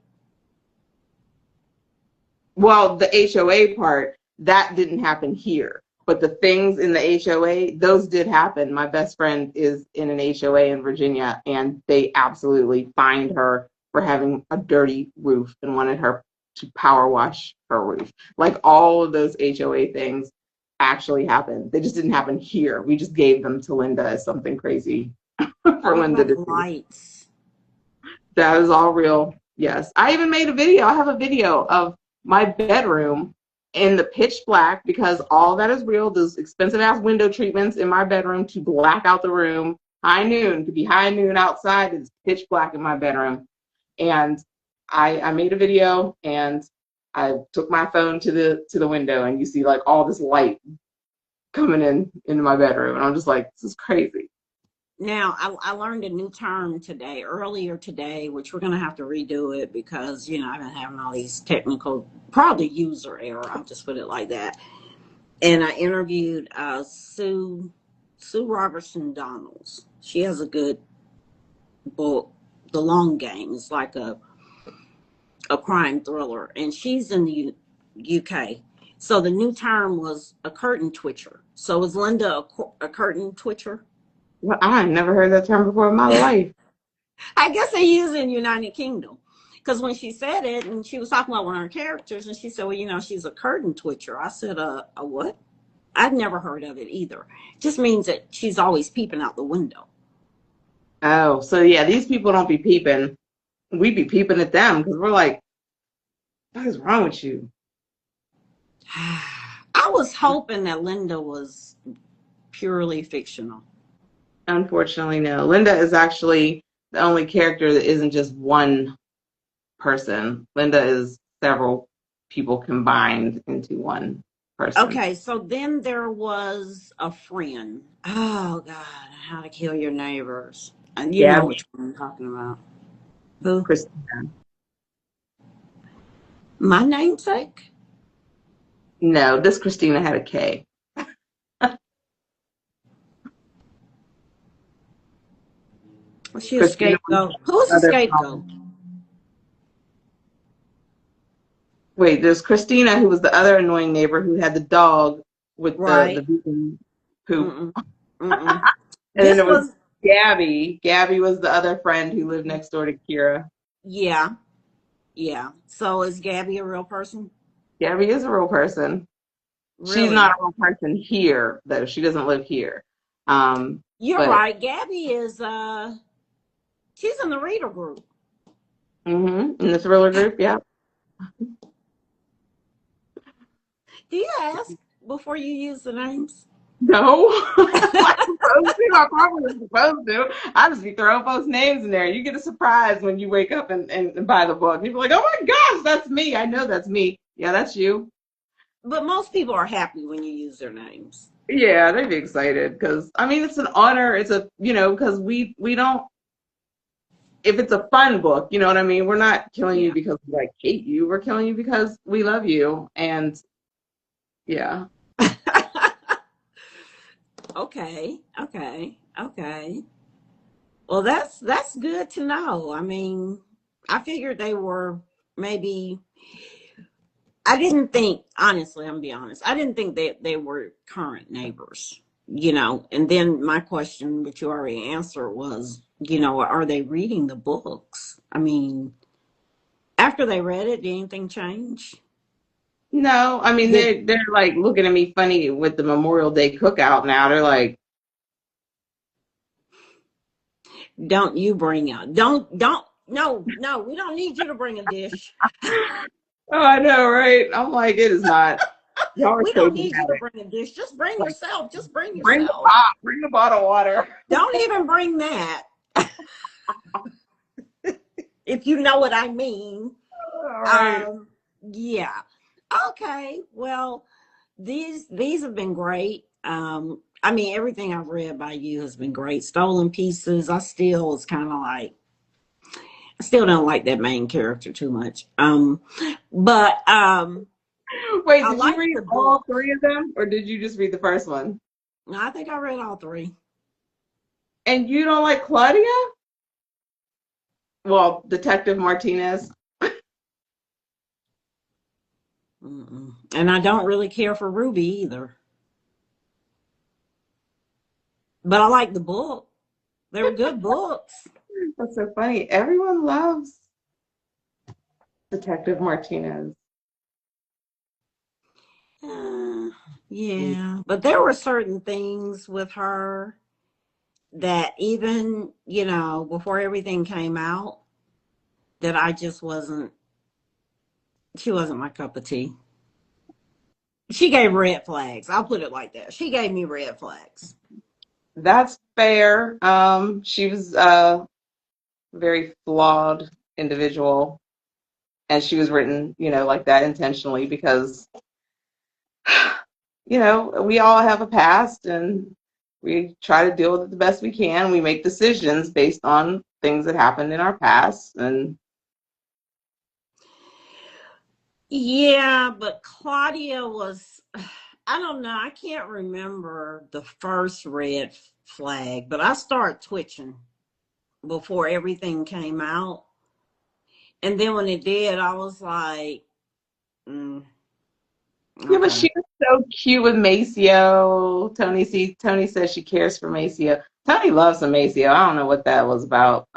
Speaker 2: Well, the HOA part, that didn't happen here. But the things in the HOA, those did happen. My best friend is in an HOA in Virginia, and they absolutely fined her for having a dirty roof and wanted her to power wash her roof. Like, all of those HOA things actually happened. They just didn't happen here. We just gave them to Linda as something crazy for
Speaker 1: What
Speaker 2: Linda
Speaker 1: about
Speaker 2: to
Speaker 1: the
Speaker 2: do.
Speaker 1: lights?
Speaker 2: That is all real. Yes. I even made a video. I have a video of my bedroom in the pitch black because all that is real. Those expensive ass window treatments in my bedroom to black out the room. High noon, to be high noon outside. It's pitch black in my bedroom. And I made a video and I took my phone to the window and you see like all this light coming into my bedroom. And I'm just like, this is crazy.
Speaker 1: Now, I learned a new term earlier today, which we're going to have to redo it because, I've been having all these technical, probably user error. I'll just put it like that. And I interviewed Sue Robertson Donalds. She has a good book, The Long Game. It's like a crime thriller, and she's in the UK. So the new term was a curtain twitcher. So is Linda a curtain twitcher?
Speaker 2: Well, I had never heard that term before in my life.
Speaker 1: I guess they use it in United Kingdom. Because when she said it, and she was talking about one of her characters, and she said, well, she's a curtain twitcher. I said, a what? I'd never heard of it either. It just means that she's always peeping out the window.
Speaker 2: Oh, so yeah, these people don't be peeping. We be peeping at them because we're like, what is wrong with you?
Speaker 1: I I was hoping that Linda was purely fictional.
Speaker 2: Unfortunately, no. Linda is actually the only character that isn't just one person. Linda is several people combined into one person.
Speaker 1: Okay, so then there was a friend. Oh God, How to Kill Your Neighbors. And you know
Speaker 2: Gabby,
Speaker 1: which one I'm talking about. Who?
Speaker 2: Christina.
Speaker 1: My namesake?
Speaker 2: No, this Christina had a K.
Speaker 1: Was she a
Speaker 2: Christina was
Speaker 1: scapegoat? Who was
Speaker 2: the
Speaker 1: the
Speaker 2: other
Speaker 1: scapegoat?
Speaker 2: friend. Wait, there's Christina who was the other annoying neighbor who had the dog with the
Speaker 1: Right.
Speaker 2: vegan poop.
Speaker 1: Mm-mm. Mm-mm.
Speaker 2: And then
Speaker 1: This
Speaker 2: there was
Speaker 1: was,
Speaker 2: Gabby. Gabby was the other friend who lived next door to Kira.
Speaker 1: yeah, yeah. So is Gabby a real person?
Speaker 2: Gabby is a real person. She's not
Speaker 1: Really?
Speaker 2: a real person here, though. She doesn't live here. Um,
Speaker 1: You're
Speaker 2: but
Speaker 1: right. Gabby is she's in the reader group.
Speaker 2: in the thriller group, yeah.
Speaker 1: Do you ask before you use the names?
Speaker 2: No, I'm supposed to. I probably was supposed to. I just be throwing folks' names in there. You get a surprise when you wake up and buy the book. You're like, oh my gosh, that's me. I know that's me. Yeah, that's you.
Speaker 1: But most people are happy when you use their names.
Speaker 2: Yeah, they'd be excited because I mean it's an honor. It's a because we don't if it's a fun book, you know what I mean? We're not killing you
Speaker 1: Yeah.
Speaker 2: because we like hate you. We're killing you because we love you. And yeah.
Speaker 1: Okay. Okay. Okay. Well, that's good to know. I mean, I figured they were maybe. I didn't think, honestly, I'm gonna be honest. I didn't think that they were current neighbors. And then my question, which you already answered, was, are they reading the books? I mean, after they read it, did anything change?
Speaker 2: No, I mean
Speaker 1: Did
Speaker 2: they're like looking at me funny with the Memorial Day cookout now. They're like,
Speaker 1: don't you bring out? Don't. No, no, we don't need you to bring a dish.
Speaker 2: oh, I know, right? I'm like, it is not. Y'all are
Speaker 1: We
Speaker 2: so
Speaker 1: don't need you to
Speaker 2: dramatic.
Speaker 1: bring a dish. Just bring
Speaker 2: Like,
Speaker 1: yourself. Just bring
Speaker 2: bring the
Speaker 1: yourself.
Speaker 2: pot, bring the bottle of water.
Speaker 1: Don't even bring that. If you know what I mean.
Speaker 2: All right.
Speaker 1: Um, yeah. Okay. Well, these have been great. I mean, everything I've read by you has been great. Stolen Pieces, I still don't like that main character too much. But
Speaker 2: Wait,
Speaker 1: I
Speaker 2: did you
Speaker 1: like
Speaker 2: read
Speaker 1: the
Speaker 2: all
Speaker 1: book.
Speaker 2: three of them, or did you just read the first one?
Speaker 1: I think I read all three.
Speaker 2: And you don't like Claudia? Well, Detective Martinez.
Speaker 1: Mm-mm. And I don't really care for Ruby either. But I like the book. They were good books.
Speaker 2: That's so funny. Everyone loves Detective Martinez.
Speaker 1: Uh, yeah, but there were certain things with her that even, before everything came out, that she wasn't my cup of tea. She gave red flags. I'll put it like that. She gave me red flags.
Speaker 2: That's fair. She was a very flawed individual, and she was written, like that intentionally because, we all have a past and we try to deal with it the best we can. We make decisions based on things that happened in our past. And
Speaker 1: Yeah, but Claudia was, I don't know. I can't remember the first red flag, but I started twitching before everything came out. And then when it did, I was like, mm,
Speaker 2: yeah, but
Speaker 1: okay.
Speaker 2: she was so cute with Maceo. Tony says she cares for Maceo. Tony loves some Maceo. I don't know what that was about.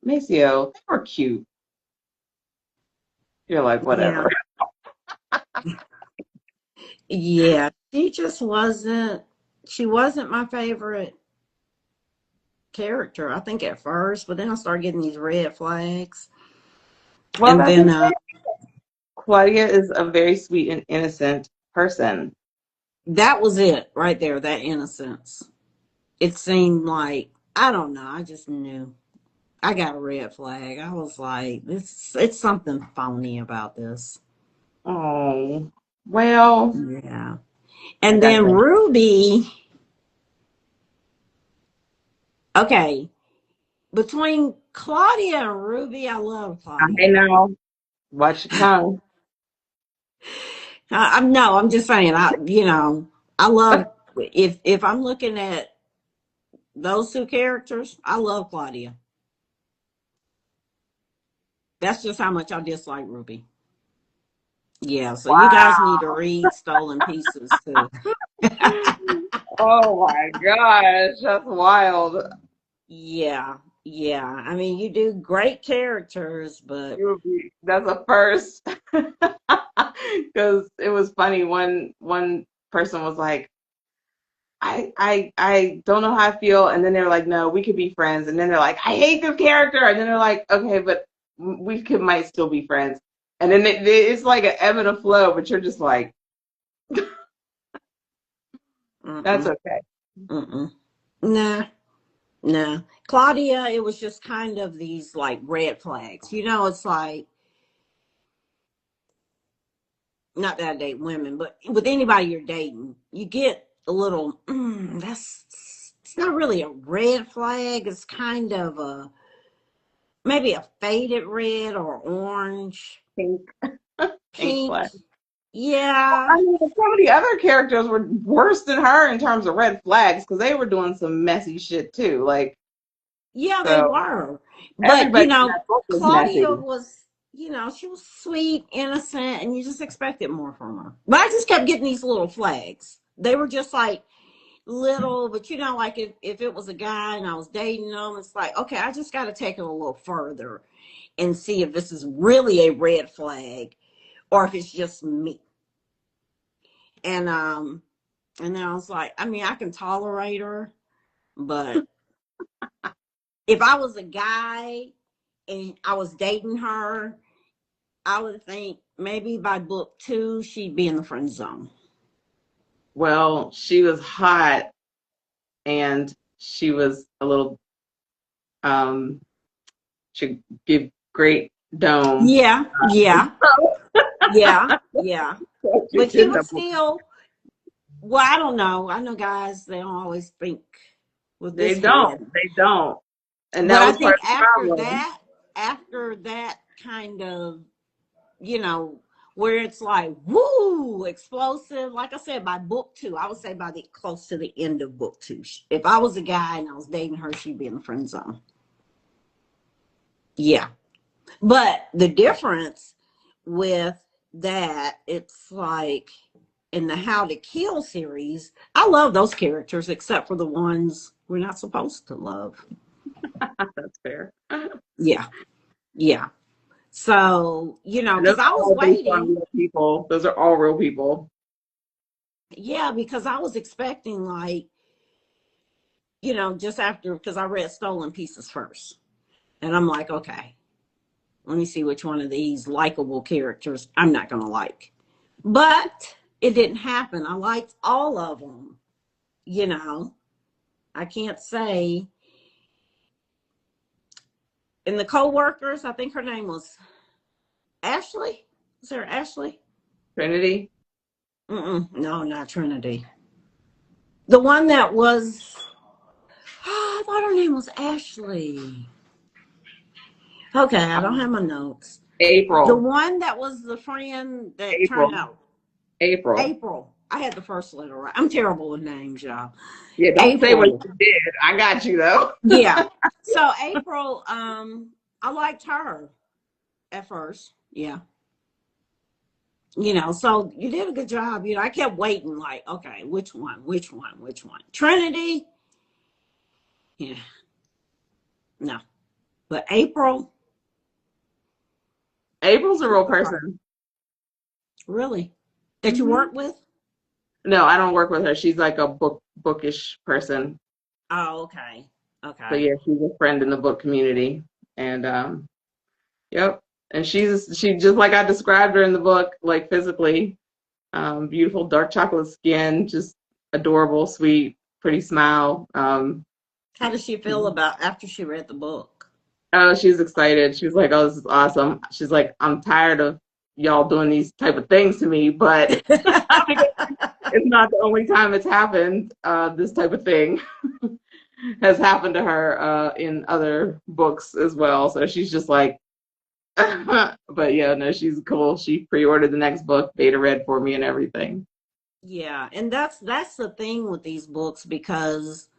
Speaker 2: Maceo, they were cute. You're like,
Speaker 1: Yeah.
Speaker 2: whatever.
Speaker 1: Yeah. She wasn't my favorite character, I think at first, but then I started getting these red flags.
Speaker 2: Well,
Speaker 1: And
Speaker 2: that's
Speaker 1: then
Speaker 2: okay. Claudia is a very sweet and innocent person.
Speaker 1: That was it right there, that innocence. It seemed like, I don't know, I just knew. I got a red flag. I was like, this it's something phony about this.
Speaker 2: Oh, well,
Speaker 1: Yeah.
Speaker 2: I
Speaker 1: And
Speaker 2: got
Speaker 1: then
Speaker 2: that.
Speaker 1: Ruby, okay, between Claudia and Ruby, I love
Speaker 2: Hey
Speaker 1: Claudia.
Speaker 2: now, watch your tongue.
Speaker 1: I'm no, I'm just saying, I love, if I'm looking at those two characters, I love Claudia. That's just how much I dislike Ruby. Yeah, so you guys need to read Stolen Pieces too.
Speaker 2: Oh my gosh, that's wild.
Speaker 1: Yeah, yeah. I mean, you do great characters, but
Speaker 2: That's a first. Because it was funny. One person was like, I don't know how I feel, and then they're like, no, we could be friends, and then they're like, I hate this character, and then they're like, okay, but we could might still be friends, and then it's like an ebb and a flow, but you're just like, that's
Speaker 1: mm-mm,
Speaker 2: okay.
Speaker 1: mm-mm. Nah, nah. Claudia, it was just kind of these like red flags. It's like, not that I date women, but with anybody you're dating, you get a little, it's not really a red flag. It's kind of maybe a faded red or orange,
Speaker 2: Pink, pink
Speaker 1: pink.
Speaker 2: flag.
Speaker 1: Yeah.
Speaker 2: I mean, some of the other characters were worse than her in terms of red flags because they were doing some messy shit too. Like,
Speaker 1: Yeah, they
Speaker 2: so
Speaker 1: were. But,
Speaker 2: everybody in that book was messy.
Speaker 1: Claudia was, she was sweet, innocent, and you just expected more from her. But I just kept getting these little flags. They were just like little, but like if it was a guy and I was dating them, it's like, okay, I just got to take it a little further and see if this is really a red flag or if it's just me. And then I was like, I mean, I can tolerate her, but if I was a guy and I was dating her, I would think maybe by book 2 she'd be in the friend zone.
Speaker 2: Well, she was hot and she was a little she give great dome.
Speaker 1: Yeah, yeah, yeah, yeah.
Speaker 2: She
Speaker 1: But she
Speaker 2: did
Speaker 1: was
Speaker 2: the
Speaker 1: still, well, I don't know. I know guys, they don't always think with
Speaker 2: they
Speaker 1: this
Speaker 2: don't.
Speaker 1: kid.
Speaker 2: They don't. And
Speaker 1: But
Speaker 2: that
Speaker 1: I
Speaker 2: was part
Speaker 1: think
Speaker 2: of the problem.
Speaker 1: after that kind of, you know, where it's like, woo, explosive. Like I said, by book 2, I would say by the close to the end of book 2. If I was a guy and I was dating her, she'd be in the friend zone. Yeah. But the difference with that, it's like in the How to Kill series, I love those characters except for the ones we're not supposed to love.
Speaker 2: That's fair.
Speaker 1: Yeah. Yeah. So,
Speaker 2: And those
Speaker 1: because
Speaker 2: are
Speaker 1: I was
Speaker 2: all based on
Speaker 1: waiting.
Speaker 2: real people. Those are all real people.
Speaker 1: Yeah, because I was expecting, like, just after, because I read Stolen Pieces first. And I'm like, okay, let me see which one of these likable characters I'm not going to like. But it didn't happen. I liked all of them. You know, I can't say. In the co-workers, I think her name was Ashley. Is there Ashley?
Speaker 2: Trinity.
Speaker 1: No, not Trinity. The one that was, oh, I thought her name was Ashley. Okay, I don't have my notes. The
Speaker 2: April.
Speaker 1: one that was the friend that turned
Speaker 2: April.
Speaker 1: out
Speaker 2: April.
Speaker 1: April. I had the first letter right. I'm terrible with names, y'all.
Speaker 2: Yeah, don't say what
Speaker 1: April.
Speaker 2: you did. I got you though.
Speaker 1: Yeah. So April, I liked her at first. Yeah. So you did a good job. I kept waiting, like, okay, which one, which one, which one? Trinity? Yeah. No. But April,
Speaker 2: April's a
Speaker 1: she's
Speaker 2: real
Speaker 1: all right.
Speaker 2: person.
Speaker 1: Really? That you
Speaker 2: Hmm.
Speaker 1: work with?
Speaker 2: No, I don't work with her. She's like a bookish person.
Speaker 1: Oh, okay.
Speaker 2: So
Speaker 1: Okay.
Speaker 2: yeah, she's a friend in the book community. And yep. And she just like I described her in the book, like physically. Beautiful dark chocolate skin, just adorable, sweet, pretty smile.
Speaker 1: How does she feel about after she read the book?
Speaker 2: Oh, she's excited. She's like, "Oh, this is awesome." She's like, "I'm tired of y'all doing these type of things to me, but it's not the only time it's happened. This type of thing has happened to her in other books as well." So she's just like, but yeah, no, she's cool. She pre-ordered the next book, beta read for me and everything.
Speaker 1: Yeah, and that's the thing with these books because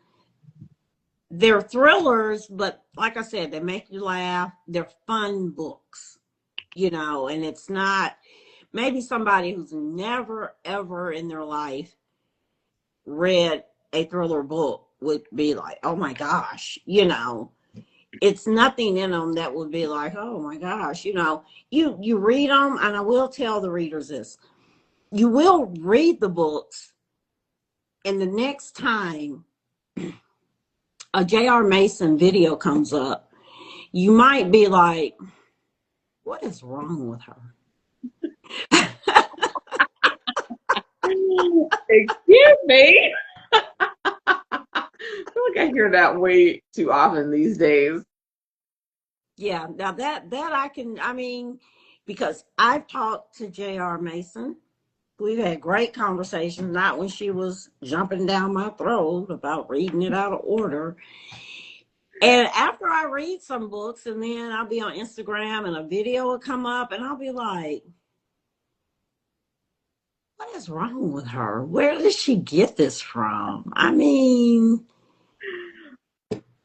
Speaker 1: they're thrillers, but like I said, they make you laugh. They're fun books, and it's not maybe somebody who's never ever in their life read a thriller book would be like, oh my gosh, it's nothing in them that would be like, oh my gosh, you read them, and I will tell the readers this: you will read the books, and the next time a J.R. Mason video comes up, you might be like, what is wrong with her?
Speaker 2: Excuse me. I feel like I hear that way too often these days.
Speaker 1: Yeah, now that I mean, because I've talked to J.R. Mason. We've had great conversations, not when she was jumping down my throat about reading it out of order. And after I read some books, and then I'll be on Instagram and a video will come up, and I'll be like, what is wrong with her? Where did she get this from? I mean,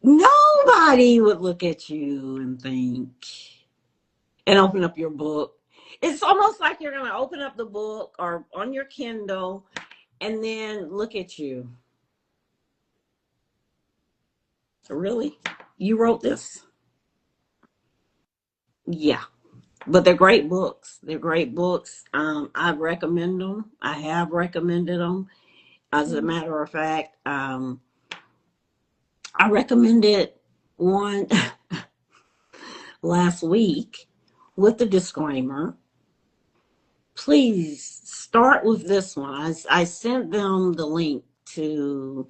Speaker 1: nobody would look at you and think, and open up your book. It's almost like you're going to open up the book or on your Kindle and then look at you. Really? You wrote this? Yeah. But they're great books. They're great books. I recommend them. I have recommended them. As a matter of fact, I recommended one last week with the disclaimer. Please start with this one. I sent them the link to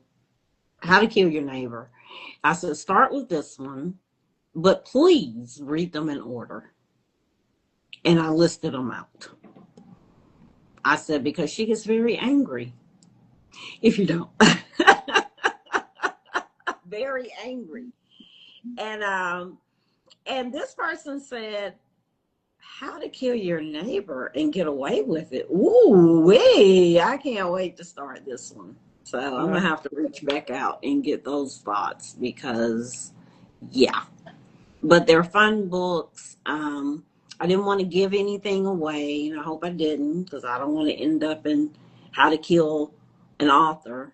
Speaker 1: How to Kill Your Neighbor. I said, start with this one, but please read them in order. And I listed them out. I said, because she gets very angry if you don't. Very angry. And this person said, How to Kill Your Neighbor and Get Away with It. Ooh, wee. I can't wait to start this one. So I'm going to have to reach back out and get those thoughts because, yeah. But they're fun books. I didn't want to give anything away, and I hope I didn't because I don't want to end up in How to Kill an Author.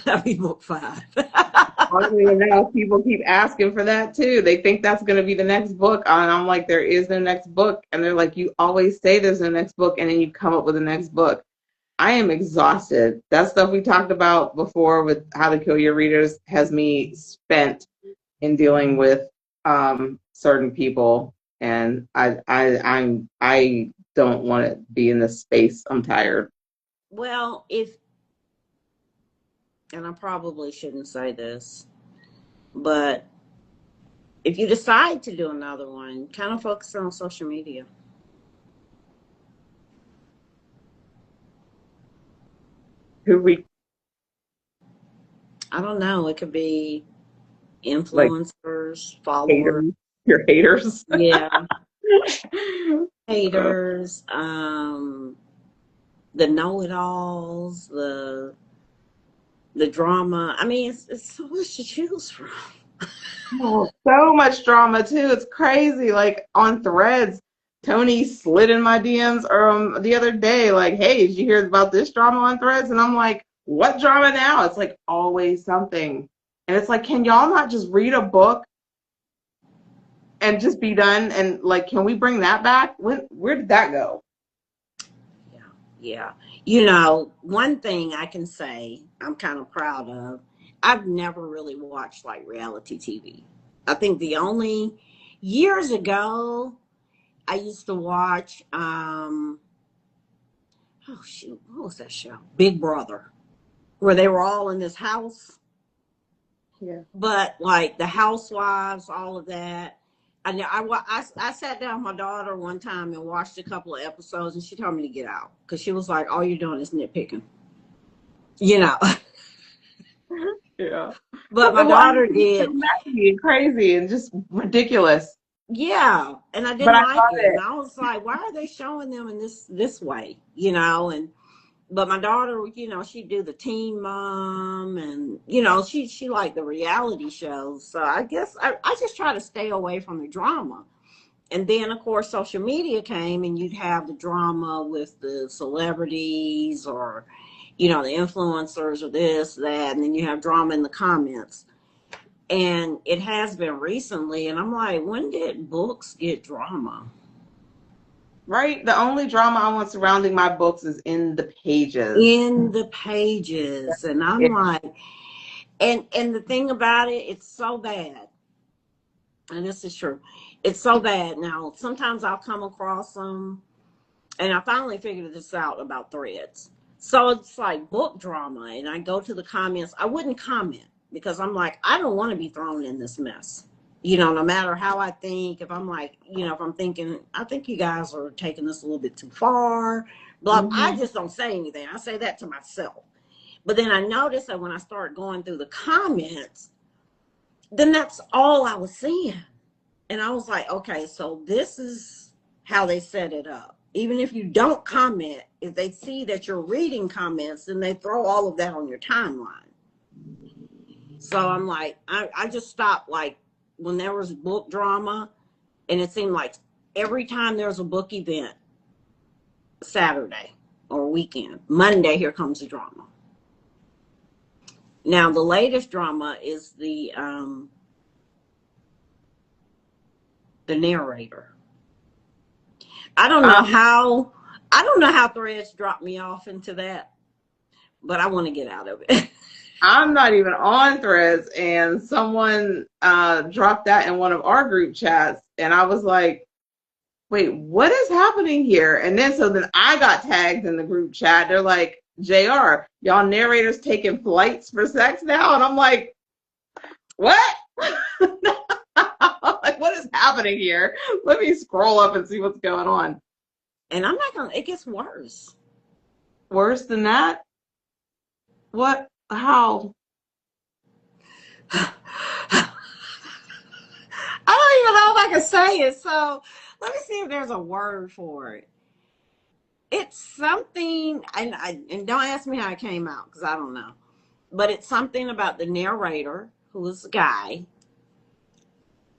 Speaker 1: That'd be book 5.
Speaker 2: I don't even know. People keep asking for that too. They think that's going to be the next book. And I'm like, there is no next book. And they're like, you always say there's no next book, and then you come up with the next book. I am exhausted. That stuff we talked about before with How to Kill Your Readers has me spent in dealing with certain people, and I don't want to be in this space. I'm tired.
Speaker 1: Well, and I probably shouldn't say this, but if you decide to do another one, kind of focus on social media.
Speaker 2: Who we
Speaker 1: I don't know. It could be
Speaker 2: like
Speaker 1: influencers, followers.
Speaker 2: haters? Your haters.
Speaker 1: Yeah. Haters, the know-it-alls, the drama. I mean, it's so much to choose from.
Speaker 2: Oh, so much drama too. It's crazy. Like on Threads, Tony slid in my DMs the other day, like, "Hey, did you hear about this drama on Threads?" And I'm like, "What drama now?" It's like always something, and it's like, can y'all not just read a book and just be done? And like, can we bring that back? Where did that go?
Speaker 1: Yeah. One thing I can say I'm kind of proud of, I've never really watched like reality TV. I think the only years ago I used to watch
Speaker 3: oh shoot, what was that show? Big Brother, where they were all in this house.
Speaker 2: Yeah.
Speaker 3: But like the housewives, all of that. I sat down with my daughter one time and watched a couple of episodes, and she told me to get out because she was like, "All you're doing is nitpicking," you know.
Speaker 2: Yeah.
Speaker 3: But my
Speaker 2: Well, I
Speaker 3: daughter
Speaker 2: mean, it's
Speaker 3: did,
Speaker 2: so messy and crazy and just ridiculous.
Speaker 3: yeah, and I
Speaker 2: But
Speaker 3: didn't
Speaker 2: I
Speaker 3: like
Speaker 2: love
Speaker 3: it, and
Speaker 2: it.
Speaker 3: I was like, "Why are they showing them in this way?" You know, and but my daughter, you know, she'd do the Teen Mom, and you know, she liked the reality shows. So I guess I just try to stay away from the drama. And then, of course, social media came, and you'd have the drama with the celebrities or, you know, the influencers or this, that, and then you have drama in the comments. And it has been recently, and I'm like, when did books get drama?
Speaker 2: Right? The only drama I want surrounding my books is in the pages.
Speaker 3: In the pages. And I'm
Speaker 2: It,
Speaker 3: like, and the thing about it, it's so bad. And this is true. It's so bad. Now, sometimes I'll come across them. And I finally figured this out about threads. So it's like book drama. And I go to the comments. I wouldn't comment because I'm like, I don't want to be thrown in this mess. You know, no matter how I think, if I'm like, you know, if I'm thinking, I think you guys are taking this a little bit too far, blah, I
Speaker 2: Mhm.
Speaker 3: just don't say anything. I say that to myself. But then I noticed that when I started going through the comments, then that's all I was seeing. And I was like, okay, so this is how they set it up. Even if you don't comment, if they see that you're reading comments, then they throw all of that on your timeline. So I'm like, I just stopped, like when there was book drama, and it seemed like every time there's a book event, Saturday or weekend, Monday, here comes the drama. Now the latest drama is the narrator. I don't know
Speaker 2: Um,
Speaker 3: how I don't know how threads dropped me off into that, but I want to get out of it.
Speaker 2: I'm not even on Threads, and someone dropped that in one of our group chats, and I was like, wait, what is happening here? And then so then I got tagged in the group chat. They're like, JR, y'all narrators taking flights for sex now? And I'm like, what? Like, what is happening here? Let me scroll up and see what's going on.
Speaker 3: And I'm not gonna. It gets worse.
Speaker 2: Worse than that? What? How?
Speaker 3: I don't even know if I can say it. So let me see if there's a word for it. It's something, and don't ask me how it came out because I don't know. But it's something about the narrator, who is a guy,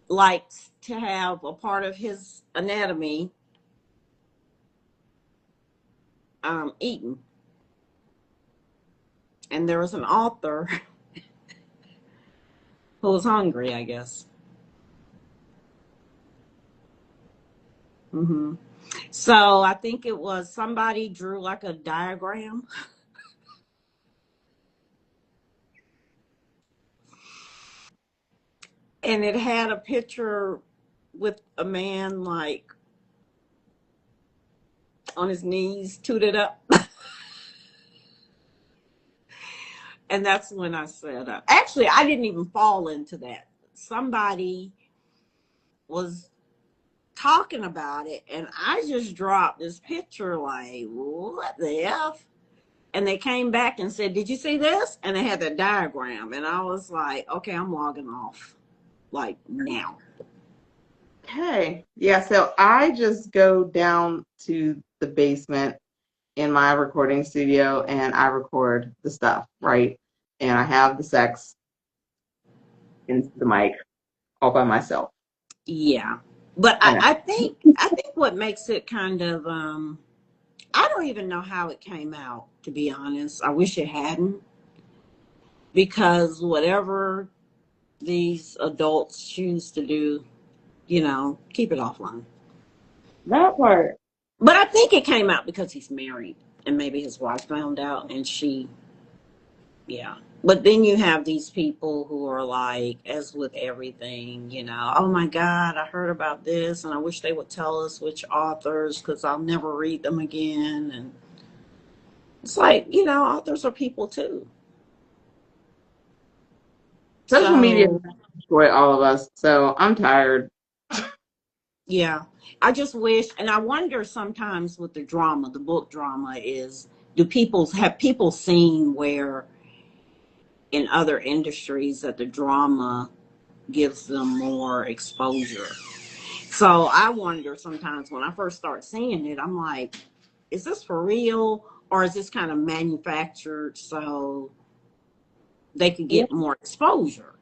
Speaker 3: likes to have a part of his anatomy eaten. And there was an author who was hungry, I guess. hmm So I think it was somebody drew like a diagram, and it had a picture with a man like on his knees, tooted up. And that's when I said, actually, I didn't even fall into that. Somebody was talking about it, and I just dropped this picture like, what the F? And they came back and said, did you see this? And they had the diagram. And I was like, okay, I'm logging off like now.
Speaker 2: Okay. Yeah, so I just go down to the basement in my recording studio and I record the stuff, right? And I have the sex into the mic all by myself.
Speaker 3: Yeah. But
Speaker 2: And
Speaker 3: I think what makes it kind of I don't even know how it came out, to be honest. I wish it hadn't, because whatever these adults choose to do, keep it offline.
Speaker 2: that part.
Speaker 3: But I think it came out because he's married, and maybe his wife found out, and yeah. But then you have these people who are like, as with everything, oh my God, I heard about this, and I wish they would tell us which authors, because I'll never read them again. And It's like, you know, authors are people too.
Speaker 2: Social media
Speaker 3: So
Speaker 2: destroy all of us. So I'm tired.
Speaker 3: yeah, I just wish, and I wonder sometimes with the drama, the book drama is, have people seen where in other industries that the drama gives them more exposure? So I wonder sometimes when I first start seeing it, I'm like, is this for real or is this kind of manufactured so they could
Speaker 2: Yeah.
Speaker 3: get more exposure?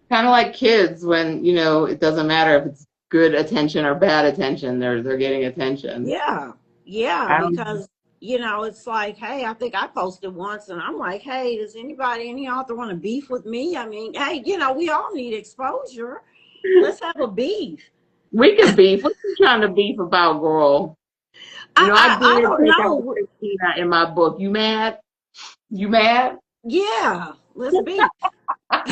Speaker 2: Kind of like kids when, it doesn't matter if it's good attention or bad attention, they're getting attention.
Speaker 3: Yeah, yeah,
Speaker 2: I don't
Speaker 3: because you know it's like, hey, I think I posted once, and I'm like, hey, does anybody, any author, want to beef with me? I mean, hey, you know, we all need exposure. Let's have a beef.
Speaker 2: We can beef. What you trying to beef about, girl? I
Speaker 3: I
Speaker 2: did
Speaker 3: don't
Speaker 2: take out
Speaker 3: know.
Speaker 2: Christina in my book. You mad? You mad?
Speaker 3: Yeah, let's beef. As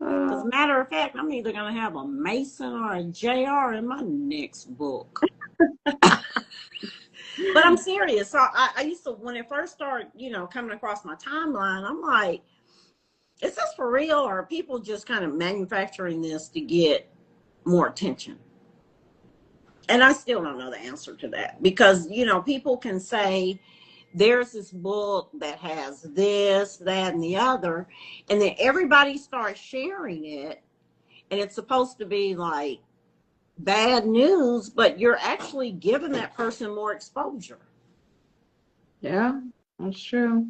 Speaker 2: Uh,
Speaker 3: a matter of fact, I'm either gonna have a Mason or a JR in my next book. But I'm serious. So I used to, when it first started, you know, coming across my timeline, I'm like, is this for real or are people just kind of manufacturing this to get more attention? And I still don't know the answer to that because, you know, people can say there's this book that has this, that, and the other, and then everybody starts sharing it, and it's supposed to be like bad news, but you're actually giving that person more exposure.
Speaker 2: yeah, that's true.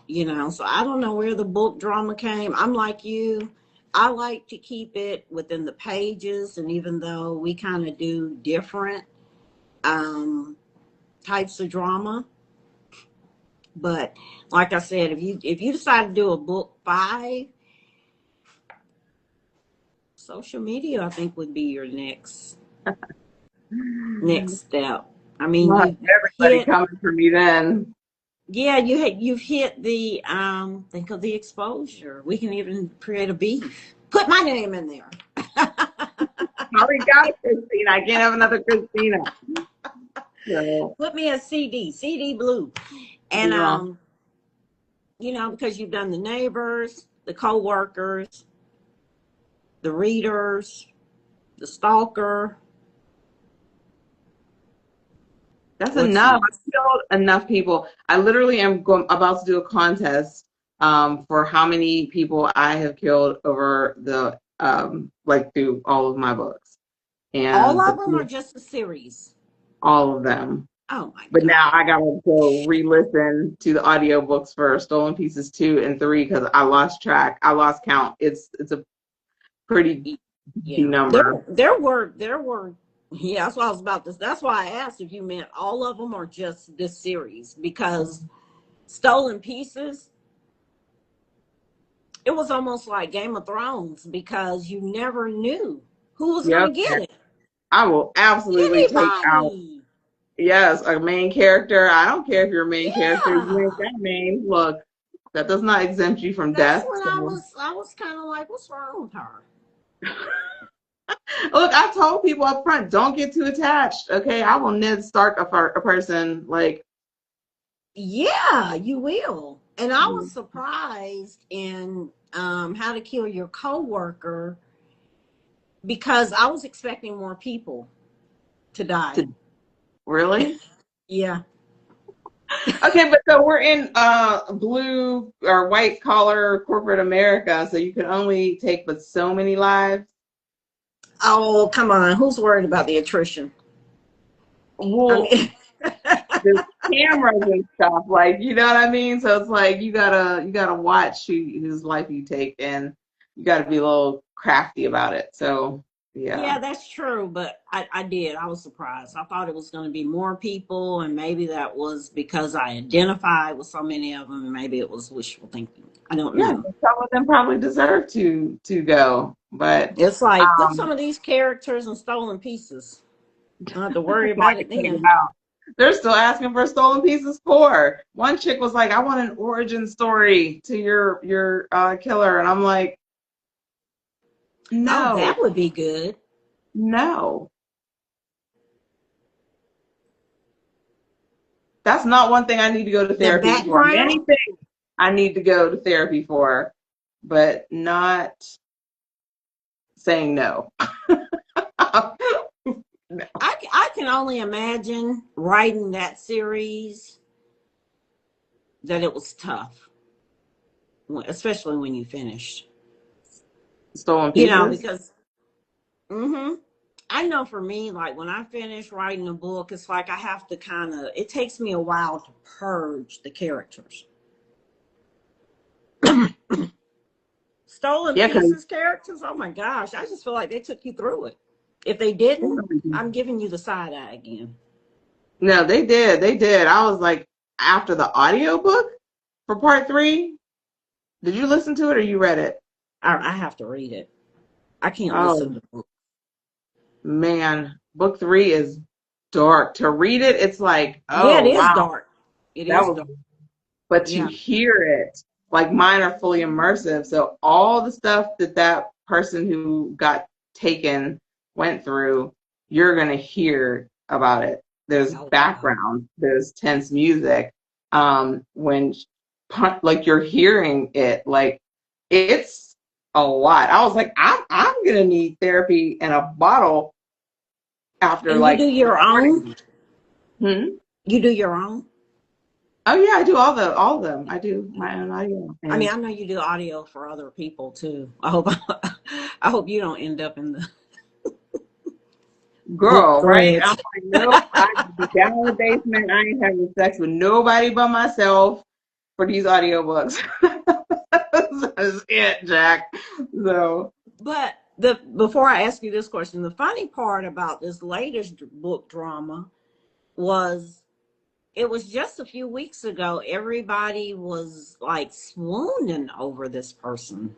Speaker 3: You know, so I don't know where the book drama came. I'm like you. I like to keep it within the pages, and even though we kind of do different um, types of drama, but like I said, if you decide to do a book 5, social media I think would be your next step. I mean,
Speaker 2: Not
Speaker 3: you
Speaker 2: everybody
Speaker 3: hit,
Speaker 2: coming for me then.
Speaker 3: yeah, you've hit the think of the exposure. We can even create a beef. Put my name in there.
Speaker 2: I already got a Christina. I can't have another Christina. So,
Speaker 3: Put me a CD Blue. And
Speaker 2: yeah.
Speaker 3: you know, because you've done the neighbors, the co-workers, the readers, the stalker.
Speaker 2: That's
Speaker 3: What's
Speaker 2: enough.
Speaker 3: next?
Speaker 2: I killed enough people. I literally am about to do a contest for how many people I have killed over the like through all of my books
Speaker 3: All
Speaker 2: and
Speaker 3: of them are just a series.
Speaker 2: all of them.
Speaker 3: Oh my
Speaker 2: But now
Speaker 3: God.
Speaker 2: I gotta go re-listen to the audiobooks for Stolen Pieces 2 and 3 because I lost track. I lost count. It's a pretty beefy
Speaker 3: Yeah.
Speaker 2: number.
Speaker 3: There were yeah, that's what I was about to, that's why I asked if you meant all of them or just this series. Because Stolen Pieces, it was almost like Game of Thrones because you never knew who was
Speaker 2: Yep.
Speaker 3: gonna get it.
Speaker 2: I will absolutely take out,
Speaker 3: Anybody.
Speaker 2: yes, a main character. I don't care if you're a main character. You ain't
Speaker 3: Yeah.
Speaker 2: that main. Look, that does not exempt you from
Speaker 3: That's
Speaker 2: death.
Speaker 3: when I
Speaker 2: So.
Speaker 3: was I was kind of like, what's wrong with her?
Speaker 2: Look, I told people up front, don't get too attached. Okay, I will Ned Stark a person like.
Speaker 3: Yeah, you will. And I was surprised in How to Kill Your Coworker because I was expecting more people to die.
Speaker 2: Really?
Speaker 3: Yeah.
Speaker 2: Okay, but so we're in blue or white collar corporate America, so you can only take but so many lives.
Speaker 3: Oh, come on. Who's worried about the attrition? I
Speaker 2: Well,
Speaker 3: mean,
Speaker 2: the cameras and stuff, like you know what I mean. So it's like you gotta watch whose life you take, and you gotta be a little crafty about it. So yeah,
Speaker 3: yeah, that's true. But I did. I was surprised. I thought it was going to be more people. And maybe that was because I identified with so many of them. And maybe it was wishful thinking. I don't
Speaker 2: yeah,
Speaker 3: know.
Speaker 2: some of them probably deserve to go, but
Speaker 3: It's like put some
Speaker 2: um,
Speaker 3: of these characters in Stolen Pieces. I don't have to worry
Speaker 2: so I
Speaker 3: about
Speaker 2: can
Speaker 3: it
Speaker 2: take them
Speaker 3: then.
Speaker 2: out. They're still asking for Stolen Pieces 4. One chick was like, "I want an origin story to your killer," and I'm like,
Speaker 3: Oh,
Speaker 2: "No,
Speaker 3: that would be good.
Speaker 2: no." That's not one thing I need to go to
Speaker 3: The
Speaker 2: therapy for. Many
Speaker 3: background?
Speaker 2: things I need to go to therapy for, but not saying no. No.
Speaker 3: I can only imagine writing that series that it was tough, especially when you finished.
Speaker 2: Stolen
Speaker 3: You know,
Speaker 2: pieces.
Speaker 3: because I know for me, like when I finish writing a book, it's like I have to kind of, it takes me a while to purge the characters. Stolen
Speaker 2: Yeah, because
Speaker 3: Pieces characters, oh my gosh, I just feel like they took you through it. If they didn't, I'm giving you the side eye again.
Speaker 2: no, they did. They did. I was like, after the audiobook for part 3, did you listen to it or you read it?
Speaker 3: I have to read it. I can't
Speaker 2: Oh
Speaker 3: listen to books.
Speaker 2: man, book 3 is dark. To read it, it's like,
Speaker 3: Yeah, it
Speaker 2: oh
Speaker 3: is
Speaker 2: wow,
Speaker 3: dark. It
Speaker 2: that
Speaker 3: is
Speaker 2: was.
Speaker 3: dark.
Speaker 2: But to
Speaker 3: Yeah.
Speaker 2: hear it, like mine are fully immersive. So all the stuff that that person who got taken went through, you're gonna hear about it. There's
Speaker 3: Oh, wow.
Speaker 2: background. There's tense music. When like you're hearing it, like it's a lot. I was like, I'm gonna need therapy in a bottle after
Speaker 3: And you do
Speaker 2: like
Speaker 3: your own?
Speaker 2: recording. Hmm?
Speaker 3: You do your own?
Speaker 2: Oh yeah, I do all of them. I do my own audio.
Speaker 3: I mean,
Speaker 2: And
Speaker 3: I know you do audio for other people too. I hope you don't end up in the book
Speaker 2: girl, right? I'm
Speaker 3: threads.
Speaker 2: like, nope, I can be down in the basement. I ain't having sex with nobody but myself for these audiobooks. That's it, Jack. So,
Speaker 3: But before I ask you this question, the funny part about this latest book drama was it was just a few weeks ago. Everybody was like swooning over this person.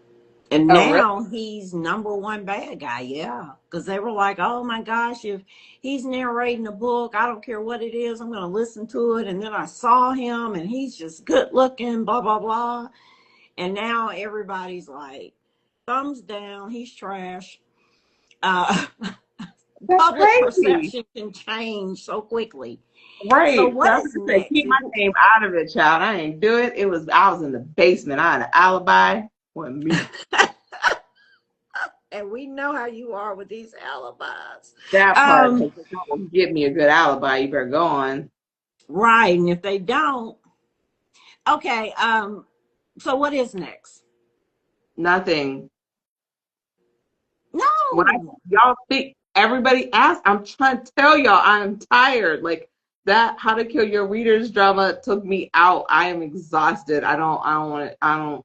Speaker 3: And
Speaker 2: oh, really?
Speaker 3: now he's number one bad guy, yeah. Because they were like, oh my gosh, if he's narrating a book, I don't care what it is, I'm going to listen to it. And then I saw him and he's just good looking, blah, blah, blah. And now everybody's like, thumbs down, he's trash. Uh,
Speaker 2: That's
Speaker 3: Public
Speaker 2: crazy.
Speaker 3: perception can change so quickly. So
Speaker 2: Right. So
Speaker 3: what
Speaker 2: I
Speaker 3: is
Speaker 2: was gonna say,
Speaker 3: next?
Speaker 2: keep my name out of it, child. I ain't do it. I was in the basement. I had an alibi. Wasn't me.
Speaker 3: And we know how you are with these alibis.
Speaker 2: That part,
Speaker 3: Um,
Speaker 2: because if that will give me a good alibi, you better go on.
Speaker 3: right. And if they don't, okay. So what is next?
Speaker 2: Nothing. When
Speaker 3: No.
Speaker 2: y'all think everybody asks, I'm trying to tell y'all I'm tired. Like that How to Kill Your Readers drama took me out. I am exhausted. I don't want to, I don't,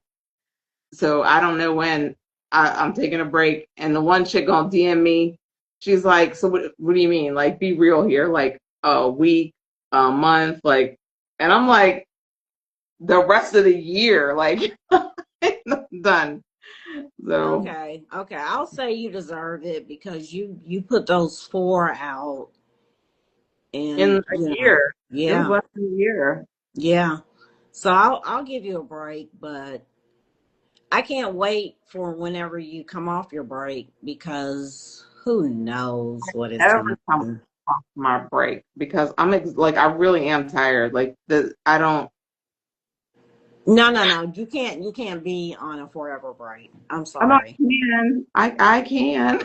Speaker 2: so I don't know when I'm taking a break. And the one chick gonna DM me. She's like, so what do you mean? Like, be real here. Like a week, a month, like, and I'm like, the rest of the year, like, done. So
Speaker 3: Okay. Okay. I'll say you deserve it because you put those 4 out
Speaker 2: in
Speaker 3: and
Speaker 2: a year, it was
Speaker 3: yeah.
Speaker 2: less than a year.
Speaker 3: Yeah. So I'll give you a break, but I can't wait for whenever you come off your break because who knows what it's
Speaker 2: Every
Speaker 3: gonna
Speaker 2: time
Speaker 3: do.
Speaker 2: off my break because like I really am tired. Like I don't.
Speaker 3: No, no, no. You can't be on a forever break. I'm
Speaker 2: I'm not
Speaker 3: sorry.
Speaker 2: can. I can.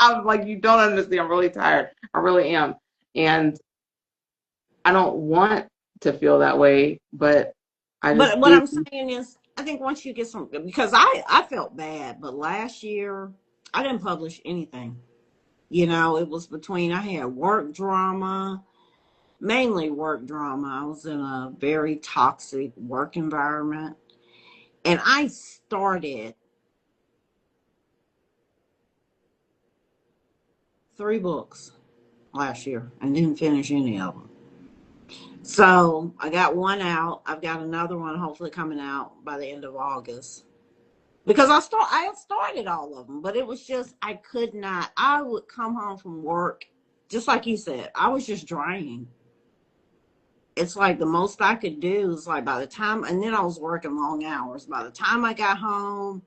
Speaker 2: I'm like you don't understand. I'm really tired. I really am, and I don't want to feel that way, but I just
Speaker 3: But what
Speaker 2: do.
Speaker 3: I'm saying is, I think once you get some, because I felt bad, but last year I didn't publish anything. You know, it was between I had work drama, mainly work drama. I was in a very toxic work environment, and I started 3 books last year and didn't finish any of them. So I got one out. I've got another one hopefully coming out by the end of August. Because I had started all of them, but it was just I could not. I would come home from work, just like you said, I was just drained. It's like the most I could do is like by the time, and then I was working long hours. By the time I got home,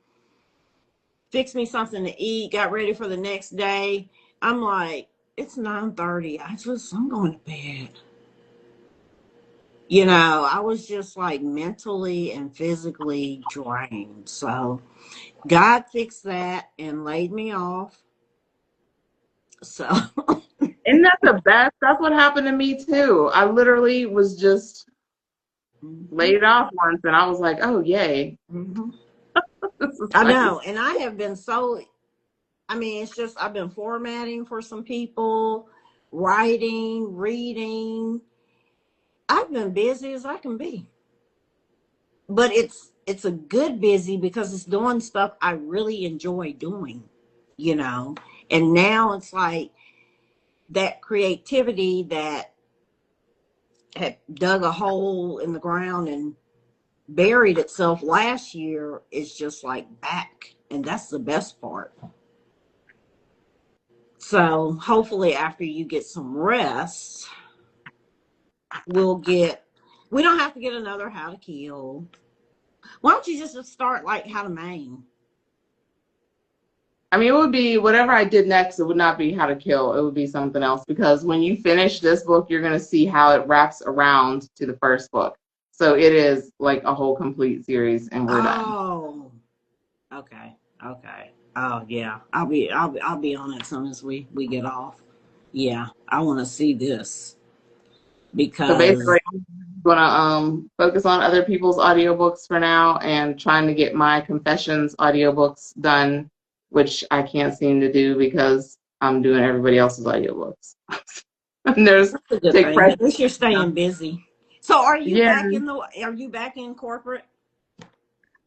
Speaker 3: fixed me something to eat, got ready for the next day, I'm like, it's 9:30. I'm going to bed. You know, I was just like mentally and physically drained. So God fixed that and laid me off. So,
Speaker 2: Isn't that the best? That's what happened to me too. I literally was just
Speaker 3: mhm,
Speaker 2: laid off once, and I was like, "Oh, yay!"
Speaker 3: mhm.
Speaker 2: This is
Speaker 3: I
Speaker 2: nice.
Speaker 3: know. And I have been so, I mean, it's just, I've been formatting for some people, writing, reading. I've been busy as I can be. But it's a good busy because it's doing stuff I really enjoy doing, you know. And now it's like that creativity that had dug a hole in the ground and buried itself last year is just like back. And that's the best part. So hopefully after you get some rest, we'll get, we don't have to get another How to Kill. Why don't you just start like How to Main?
Speaker 2: I mean, it would be whatever I did next. It would not be How to Kill. It would be something else because when you finish this book, you're going to see how it wraps around to the first book. So it is like a whole complete series, and we're done.
Speaker 3: Oh, okay. Okay. Oh yeah. I'll be on it as soon as we get off. Yeah. I want to see this
Speaker 2: So
Speaker 3: because
Speaker 2: basically, I'm going to focus on other people's audiobooks for now and trying to get my Confessions audiobooks done, which I can't seem to do because I'm doing everybody else's audiobooks. And there's
Speaker 3: that's a good
Speaker 2: take
Speaker 3: thing.
Speaker 2: pressure.
Speaker 3: At least you're staying busy. So
Speaker 2: Yeah.
Speaker 3: are you back in corporate?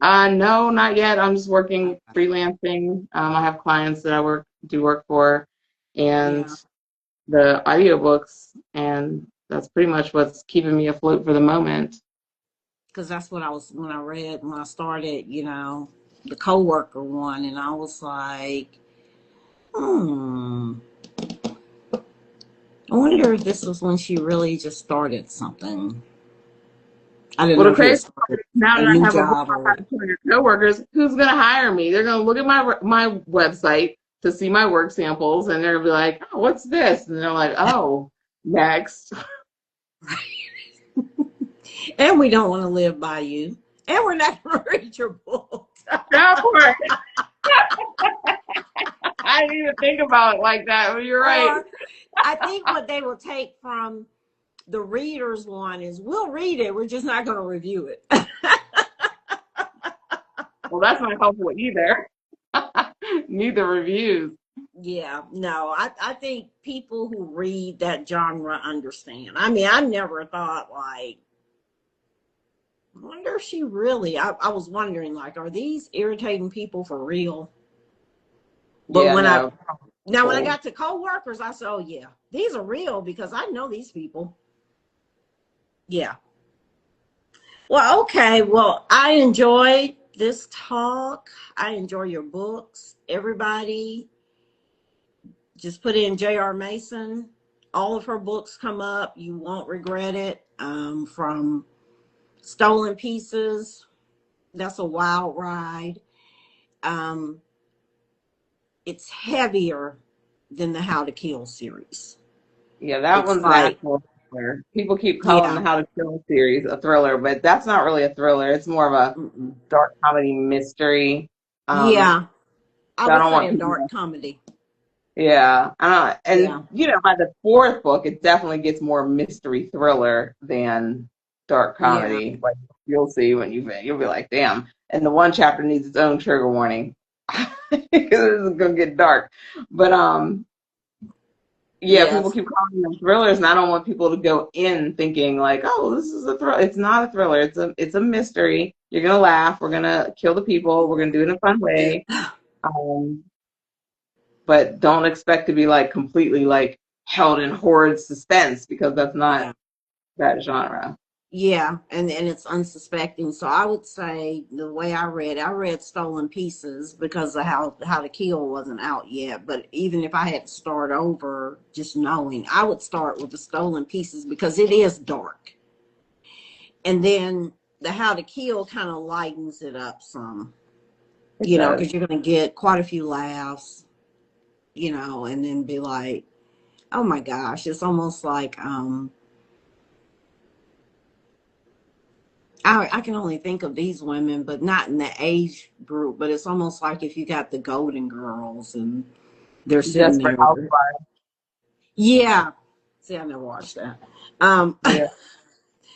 Speaker 2: No, not yet. I'm just working freelancing. I have clients that do work for, and
Speaker 3: Yeah.
Speaker 2: the audiobooks, and that's pretty much what's keeping me afloat for the moment.
Speaker 3: Because that's what I was when I read when I started, you know, the CoWorker one, and I was like, hmm. I wonder if this was when she really just started something. I didn't
Speaker 2: Well,
Speaker 3: know
Speaker 2: the
Speaker 3: if you had
Speaker 2: crazy
Speaker 3: started
Speaker 2: now
Speaker 3: a
Speaker 2: that I
Speaker 3: new
Speaker 2: have a book
Speaker 3: job
Speaker 2: on
Speaker 3: or
Speaker 2: how
Speaker 3: what.
Speaker 2: to kill your coworkers, who's gonna hire me? They're gonna look at my website to see my work samples, and they're gonna be like, "Oh, what's this?" And they're like, "Oh, next."
Speaker 3: And we don't want to live by you. And we're not going to read your book.
Speaker 2: Go for it. I didn't even think about it like that, but you're right.
Speaker 3: Or I think what they will take from the readers one is we'll read it. We're just not going to review it.
Speaker 2: Well, that's not helpful either. Need the reviews.
Speaker 3: Yeah, no, I think people who read that genre understand. I mean, I never thought like, I wonder if she really, I was wondering like, are these irritating people for real? But
Speaker 2: Yeah, no.
Speaker 3: when I
Speaker 2: Cool.
Speaker 3: got to co-workers, I said, oh yeah, these are real because I know these people. Yeah. Well, okay. Well, I enjoyed this talk. I enjoy your books. Everybody just put in J.R. Mason. All of her books come up. You won't regret it. From Stolen Pieces. That's a wild ride. Um, it's heavier than the How to Kill series.
Speaker 2: Yeah, that
Speaker 3: It's
Speaker 2: one's an
Speaker 3: like,
Speaker 2: actual thriller. People keep calling the
Speaker 3: yeah,
Speaker 2: How to Kill series a thriller, but that's not really a thriller. It's more of a
Speaker 3: mm-mm.
Speaker 2: dark comedy mystery. Um,
Speaker 3: Yeah, I
Speaker 2: so I
Speaker 3: would
Speaker 2: don't
Speaker 3: say
Speaker 2: want
Speaker 3: a
Speaker 2: people
Speaker 3: dark
Speaker 2: to,
Speaker 3: comedy.
Speaker 2: yeah. And
Speaker 3: Yeah,
Speaker 2: by the fourth book, it definitely gets more mystery thriller than dark
Speaker 3: yeah,
Speaker 2: comedy. Like you'll see when you'll be like, damn. And the one chapter needs its own trigger warning because it's gonna get dark. But yeah, people
Speaker 3: yes,
Speaker 2: keep calling them thrillers, and I don't want people to go in thinking like, "Oh, this is a thriller." It's not a thriller. It's a mystery. You're gonna laugh. We're gonna kill the people. We're gonna do it in a fun way. Um, but don't expect to be like completely like held in horrid suspense because that's not
Speaker 3: yeah.
Speaker 2: that genre.
Speaker 3: Yeah, and it's unsuspecting. So I would say the way I read Stolen Pieces because the How to Kill wasn't out yet. But even if I had to start over, just knowing, I would start with the Stolen Pieces because it is dark, and then the How to Kill kind of lightens it up some,
Speaker 2: It
Speaker 3: you know,
Speaker 2: does.
Speaker 3: because you're going to get quite a few laughs, you know, and then be like, oh my gosh, it's almost like I can only think of these women, but not in the age group. But it's almost like if you got the Golden Girls and they're sitting
Speaker 2: Desperate
Speaker 3: there.
Speaker 2: Housewives.
Speaker 3: Yeah. See, I never watched that. Um,
Speaker 2: Yeah.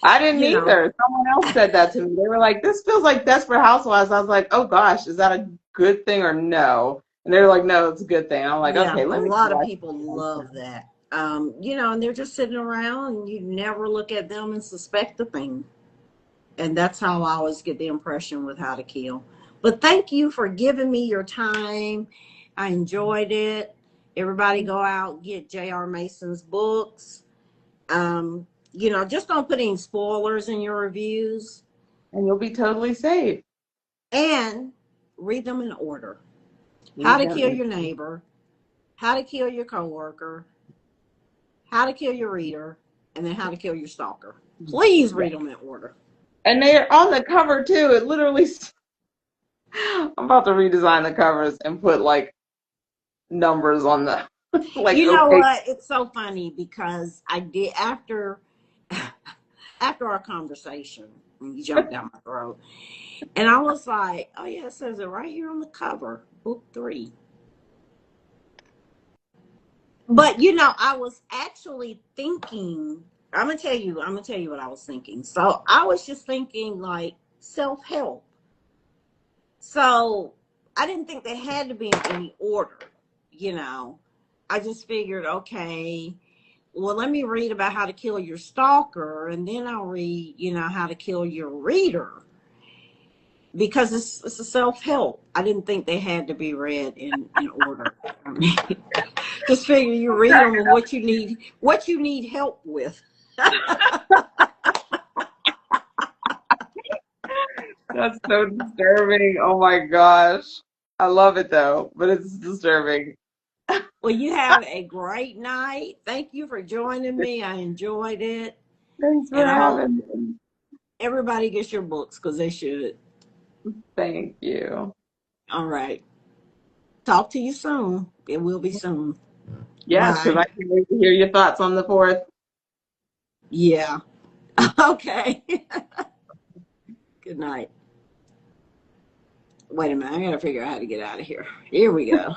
Speaker 2: I didn't
Speaker 3: you know,
Speaker 2: either. Someone else said that to me. They were like, "This feels like Desperate Housewives." I was like, "Oh gosh, is that a good thing or no?" And they're like, "No, it's a good thing." I'm like,
Speaker 3: yeah,
Speaker 2: "Okay,
Speaker 3: a
Speaker 2: let me
Speaker 3: lot of
Speaker 2: watch
Speaker 3: people
Speaker 2: it."
Speaker 3: love that. And they're just sitting around and you never look at them and suspect a thing. And that's how I always get the impression with How to Kill. But thank you for giving me your time. I enjoyed it. Everybody go out, get J.R. Mason's books. Just don't put any spoilers in your reviews
Speaker 2: And you'll be totally safe.
Speaker 3: and read them in order. How
Speaker 2: Read
Speaker 3: to
Speaker 2: them
Speaker 3: Kill
Speaker 2: in.
Speaker 3: Your Neighbor, How to Kill Your Coworker, How to Kill Your Reader, and then How to Kill Your Stalker. Please
Speaker 2: Yeah.
Speaker 3: read them in order.
Speaker 2: And they're on the cover too. It literally. I'm about to redesign the covers and put like numbers on the like
Speaker 3: You know
Speaker 2: okay.
Speaker 3: what? It's so funny because I did after our conversation, and you jumped down my throat, and I was like, "Oh yeah, it says it right here on the cover, book 3." But I was actually thinking. I'm gonna tell you what I was thinking. So I was just thinking like self-help. So I didn't think they had to be in any order. You know, I just figured, okay, well, let me read about how to kill your stalker, and then I'll read, how to kill your reader, because it's a self-help. I didn't think they had to be read in order. I mean, just figure you read them and what you need help with.
Speaker 2: That's so disturbing. Oh my gosh. I love it though, but it's disturbing.
Speaker 3: Well, you have a great night. Thank you for joining me. I enjoyed it.
Speaker 2: Thanks for
Speaker 3: And I hope
Speaker 2: having me.
Speaker 3: everybody gets your books because they should.
Speaker 2: Thank you.
Speaker 3: All right. Talk to you soon. It will be soon.
Speaker 2: Yes, because
Speaker 3: Bye.
Speaker 2: I can't wait to hear your thoughts on the fourth.
Speaker 3: Yeah. Okay. Good night. Wait a minute. I got to figure out how to get out of here. Here we go.